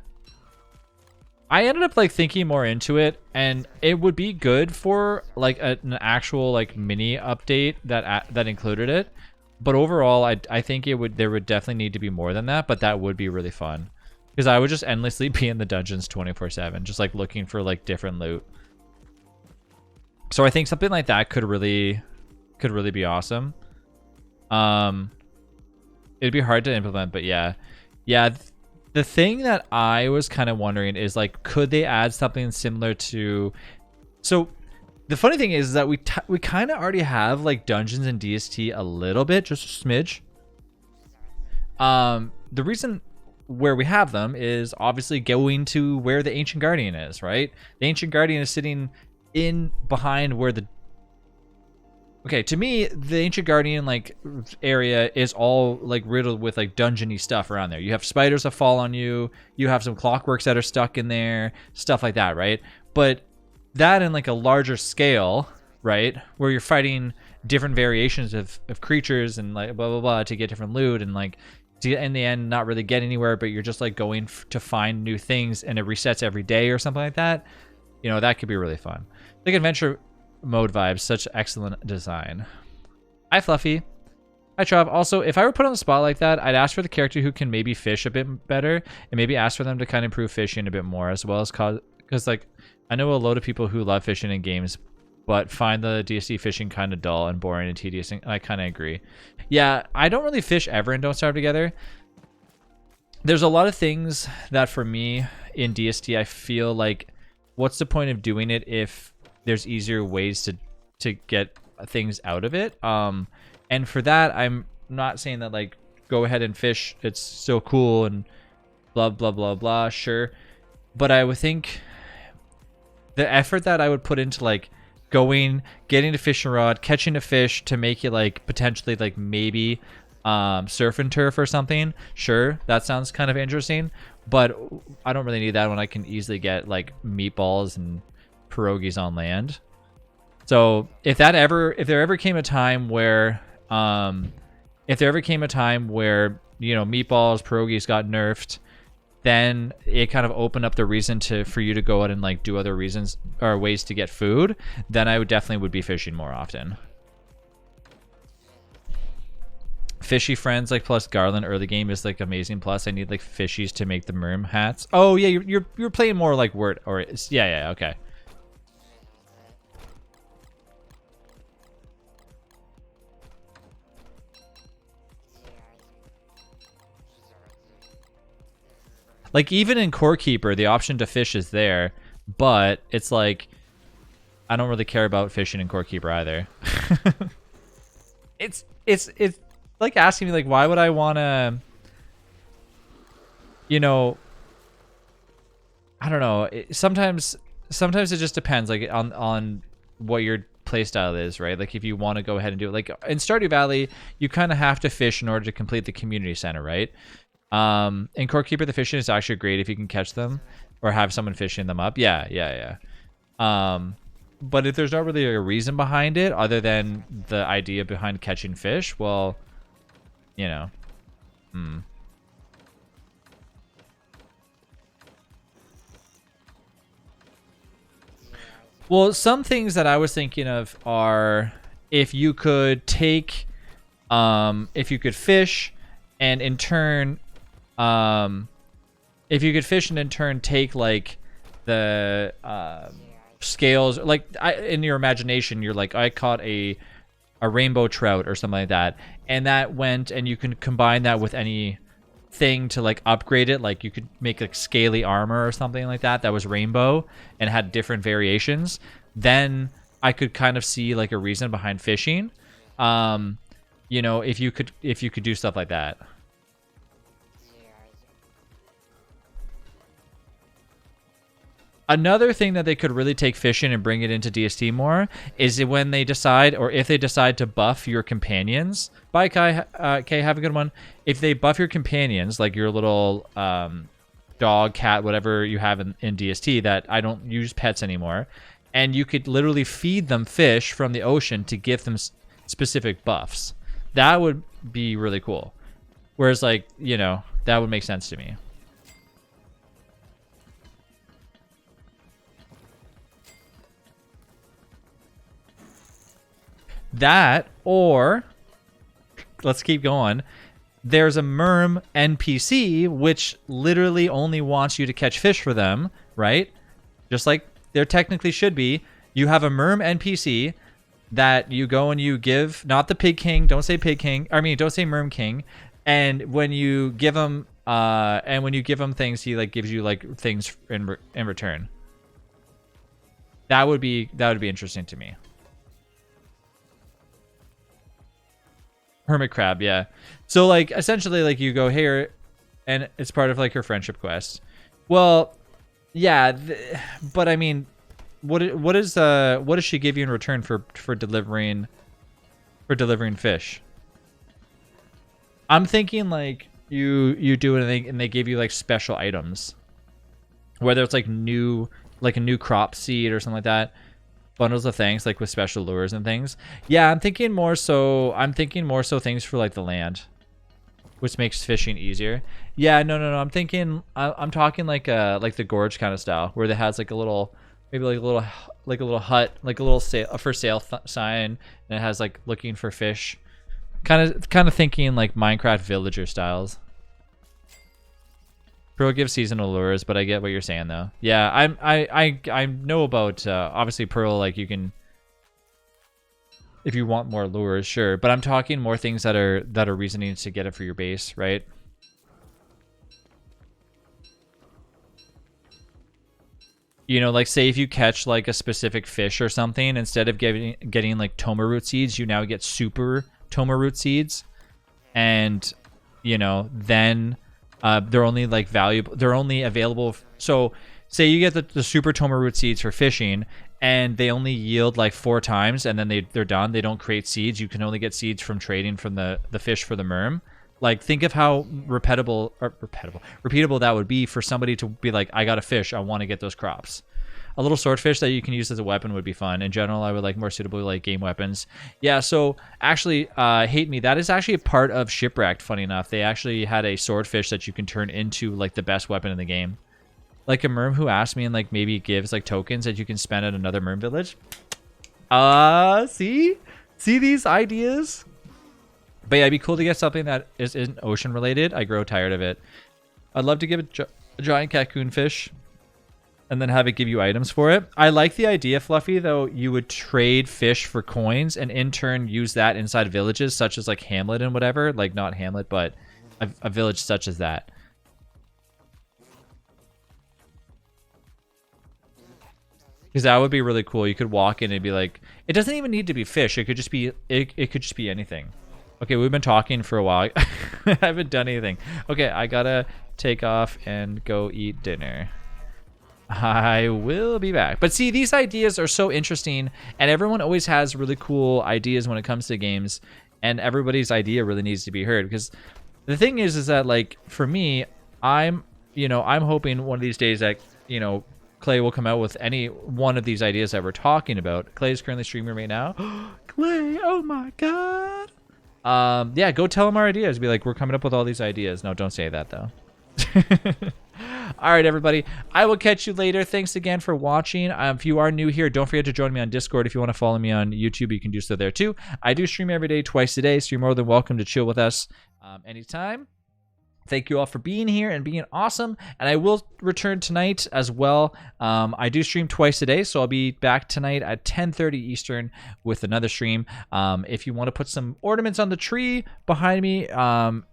I ended up like thinking more into it, and it would be good for like an actual like mini update that included it. But overall, I think there would definitely need to be more than that. But that would be really fun, because I would just endlessly be in the dungeons 24/7, just like looking for like different loot. So I think something like that could really be awesome. It'd be hard to implement, but yeah. The thing that I was kind of wondering is like, could they add something similar to? So the funny thing is that we kind of already have like dungeons in DST a little bit, just a smidge. The reason where we have them is obviously going to where the Ancient Guardian is, right? The Ancient Guardian is sitting in behind where the... Okay, to me, the Ancient Guardian like area is all like riddled with like dungeony stuff around there. You have spiders that fall on you. You have some clockworks that are stuck in there, stuff like that, right? But that in like a larger scale, right, where you're fighting different variations of creatures and like blah blah blah to get different loot, and like to in the end not really get anywhere, but you're just like going to find new things, and it resets every day or something like that. You know, that could be really fun. Like adventure mode vibes, such excellent design. Hi Fluffy. Hi Trav. Also, if I were put on the spot like that, I'd ask for the character who can maybe fish a bit better, and maybe ask for them to kind of improve fishing a bit more, as well as because like I know a load of people who love fishing in games but find the DSC fishing kind of dull and boring and tedious, and I kind of agree. Yeah, I don't really fish ever and Don't Starve Together. There's a lot of things that for me in DST I feel like, what's the point of doing it if there's easier ways to get things out of it? And for that, I'm not saying that like go ahead and fish, it's so cool and blah blah blah blah, sure, but I would think the effort that I would put into like getting a fishing rod, catching a fish to make it like potentially like maybe surf and turf or something, sure, that sounds kind of interesting, but I don't really need that when I can easily get like meatballs and pierogies on land. So if there ever came a time where you know, meatballs, pierogies got nerfed, then it kind of opened up the reason for you to go out and like do other reasons or ways to get food, then I would definitely be fishing more often. Fishy friends like plus Garland early game is like amazing. Plus I need like fishies to make the merm hats. Oh yeah, you're playing more like word, or yeah, okay. Like even in Core Keeper, the option to fish is there, but it's like I don't really care about fishing in Core Keeper either. It's like asking me like, why would I want to, you know, I don't know. Sometimes sometimes it just depends, like on what your playstyle is, right? Like if you want to go ahead and do it, like in Stardew Valley, you kind of have to fish in order to complete the community center, right? In Core Keeper, the fishing is actually great if you can catch them or have someone fishing them up. Yeah. But if there's not really a reason behind it other than the idea behind catching fish, well, you know, Well, some things that I was thinking of are if you could take, if you could fish, and in turn, if you could fish and in turn take like the scales, like in your imagination, you're like, I caught a rainbow trout or something like that, and that went, and you can combine that with any thing to like upgrade it, like you could make like scaly armor or something like that was rainbow and had different variations, then I could kind of see like a reason behind fishing. You know, if you could do stuff like that. Another thing that they could really take fishing and bring it into DST more is when they decide, or if they decide to buff your companions. Bye, Kai. Kay, have a good one. If they buff your companions, like your little dog, cat, whatever you have in DST, that I don't use pets anymore, and you could literally feed them fish from the ocean to give them specific buffs. That would be really cool. Whereas, like, you know, that would make sense to me. That, or let's keep going. There's a Merm NPC which literally only wants you to catch fish for them, right? Just like there technically should be. You have a Merm NPC that you go and you give, not the Pig King, don't say Pig King, I mean, don't say Merm King. And when you give him things, he like gives you like things in return. That would be interesting to me. Hermit crab, yeah. So like essentially, like you go here, and it's part of like your friendship quest. Well, yeah, but I mean, what does she give you in return for delivering fish? I'm thinking like you do it and they give you like special items, whether it's like a new crop seed or something like that. Bundles of thanks, like with special lures and things. Yeah, I'm thinking more so things for like the land, which makes fishing easier. Yeah, no. I'm talking like the gorge kind of style, where it has like a little, maybe like a little hut, like a little for sale sign, and it has like looking for fish. Kind of thinking like Minecraft villager styles. Pro gives seasonal lures, but I get what you're saying though. Yeah, I know about obviously Pearl, like you can, if you want more lures, sure. But I'm talking more things that are reasonings to get it for your base, right? You know, like say if you catch like a specific fish or something, instead of getting like toma root seeds, you now get super toma root seeds, and you know then. They're only like valuable. They're only available. So say you get the super toma root seeds for fishing, and they only yield like 4 times, and then they're done. They don't create seeds. You can only get seeds from trading from the fish for the merm. Like think of how repeatable that would be for somebody to be like, I got a fish. I want to get those crops. A little swordfish that you can use as a weapon would be fun. In general, I would like more suitably like game weapons. Yeah, so actually, Hate Me, that is actually a part of Shipwrecked, funny enough. They actually had a swordfish that you can turn into like the best weapon in the game. Like a merm who asked me and like maybe gives like tokens that you can spend at another merm village. See these ideas? But yeah, it'd be cool to get something that isn't ocean related. I grow tired of it. I'd love to give a giant cocoon fish and then have it give you items for it. I like the idea, Fluffy, though. You would trade fish for coins and in turn use that inside villages such as like Hamlet and whatever. Like not Hamlet, but a village such as that. Because that would be really cool. You could walk in and be like, it doesn't even need to be fish. It could just be anything. Okay, we've been talking for a while. I haven't done anything. Okay, I gotta take off and go eat dinner. I will be back. But see, these ideas are so interesting, and everyone always has really cool ideas when it comes to games, and everybody's idea really needs to be heard. Because the thing is that, like, for me, I'm hoping one of these days that, Clay will come out with any one of these ideas that we're talking about. Clay is currently streaming right now. Clay, oh my god. Yeah, go tell him our ideas. Be like, we're coming up with all these ideas. No, don't say that though. All right, everybody. I will catch you later. Thanks again for watching. If you are new here, don't forget to join me on Discord. If you want to follow me on YouTube, you can do so there too. I do stream every day, twice a day, so you're more than welcome to chill with us anytime. Thank you all for being here and being awesome. And I will return tonight as well. I do stream twice a day, so I'll be back tonight at 10:30 Eastern with another stream. If you want to put some ornaments on the tree behind me,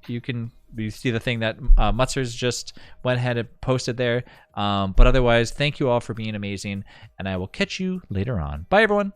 you see the thing that Mutzers just went ahead and posted there. But otherwise, thank you all for being amazing, and I will catch you later on. Bye, everyone.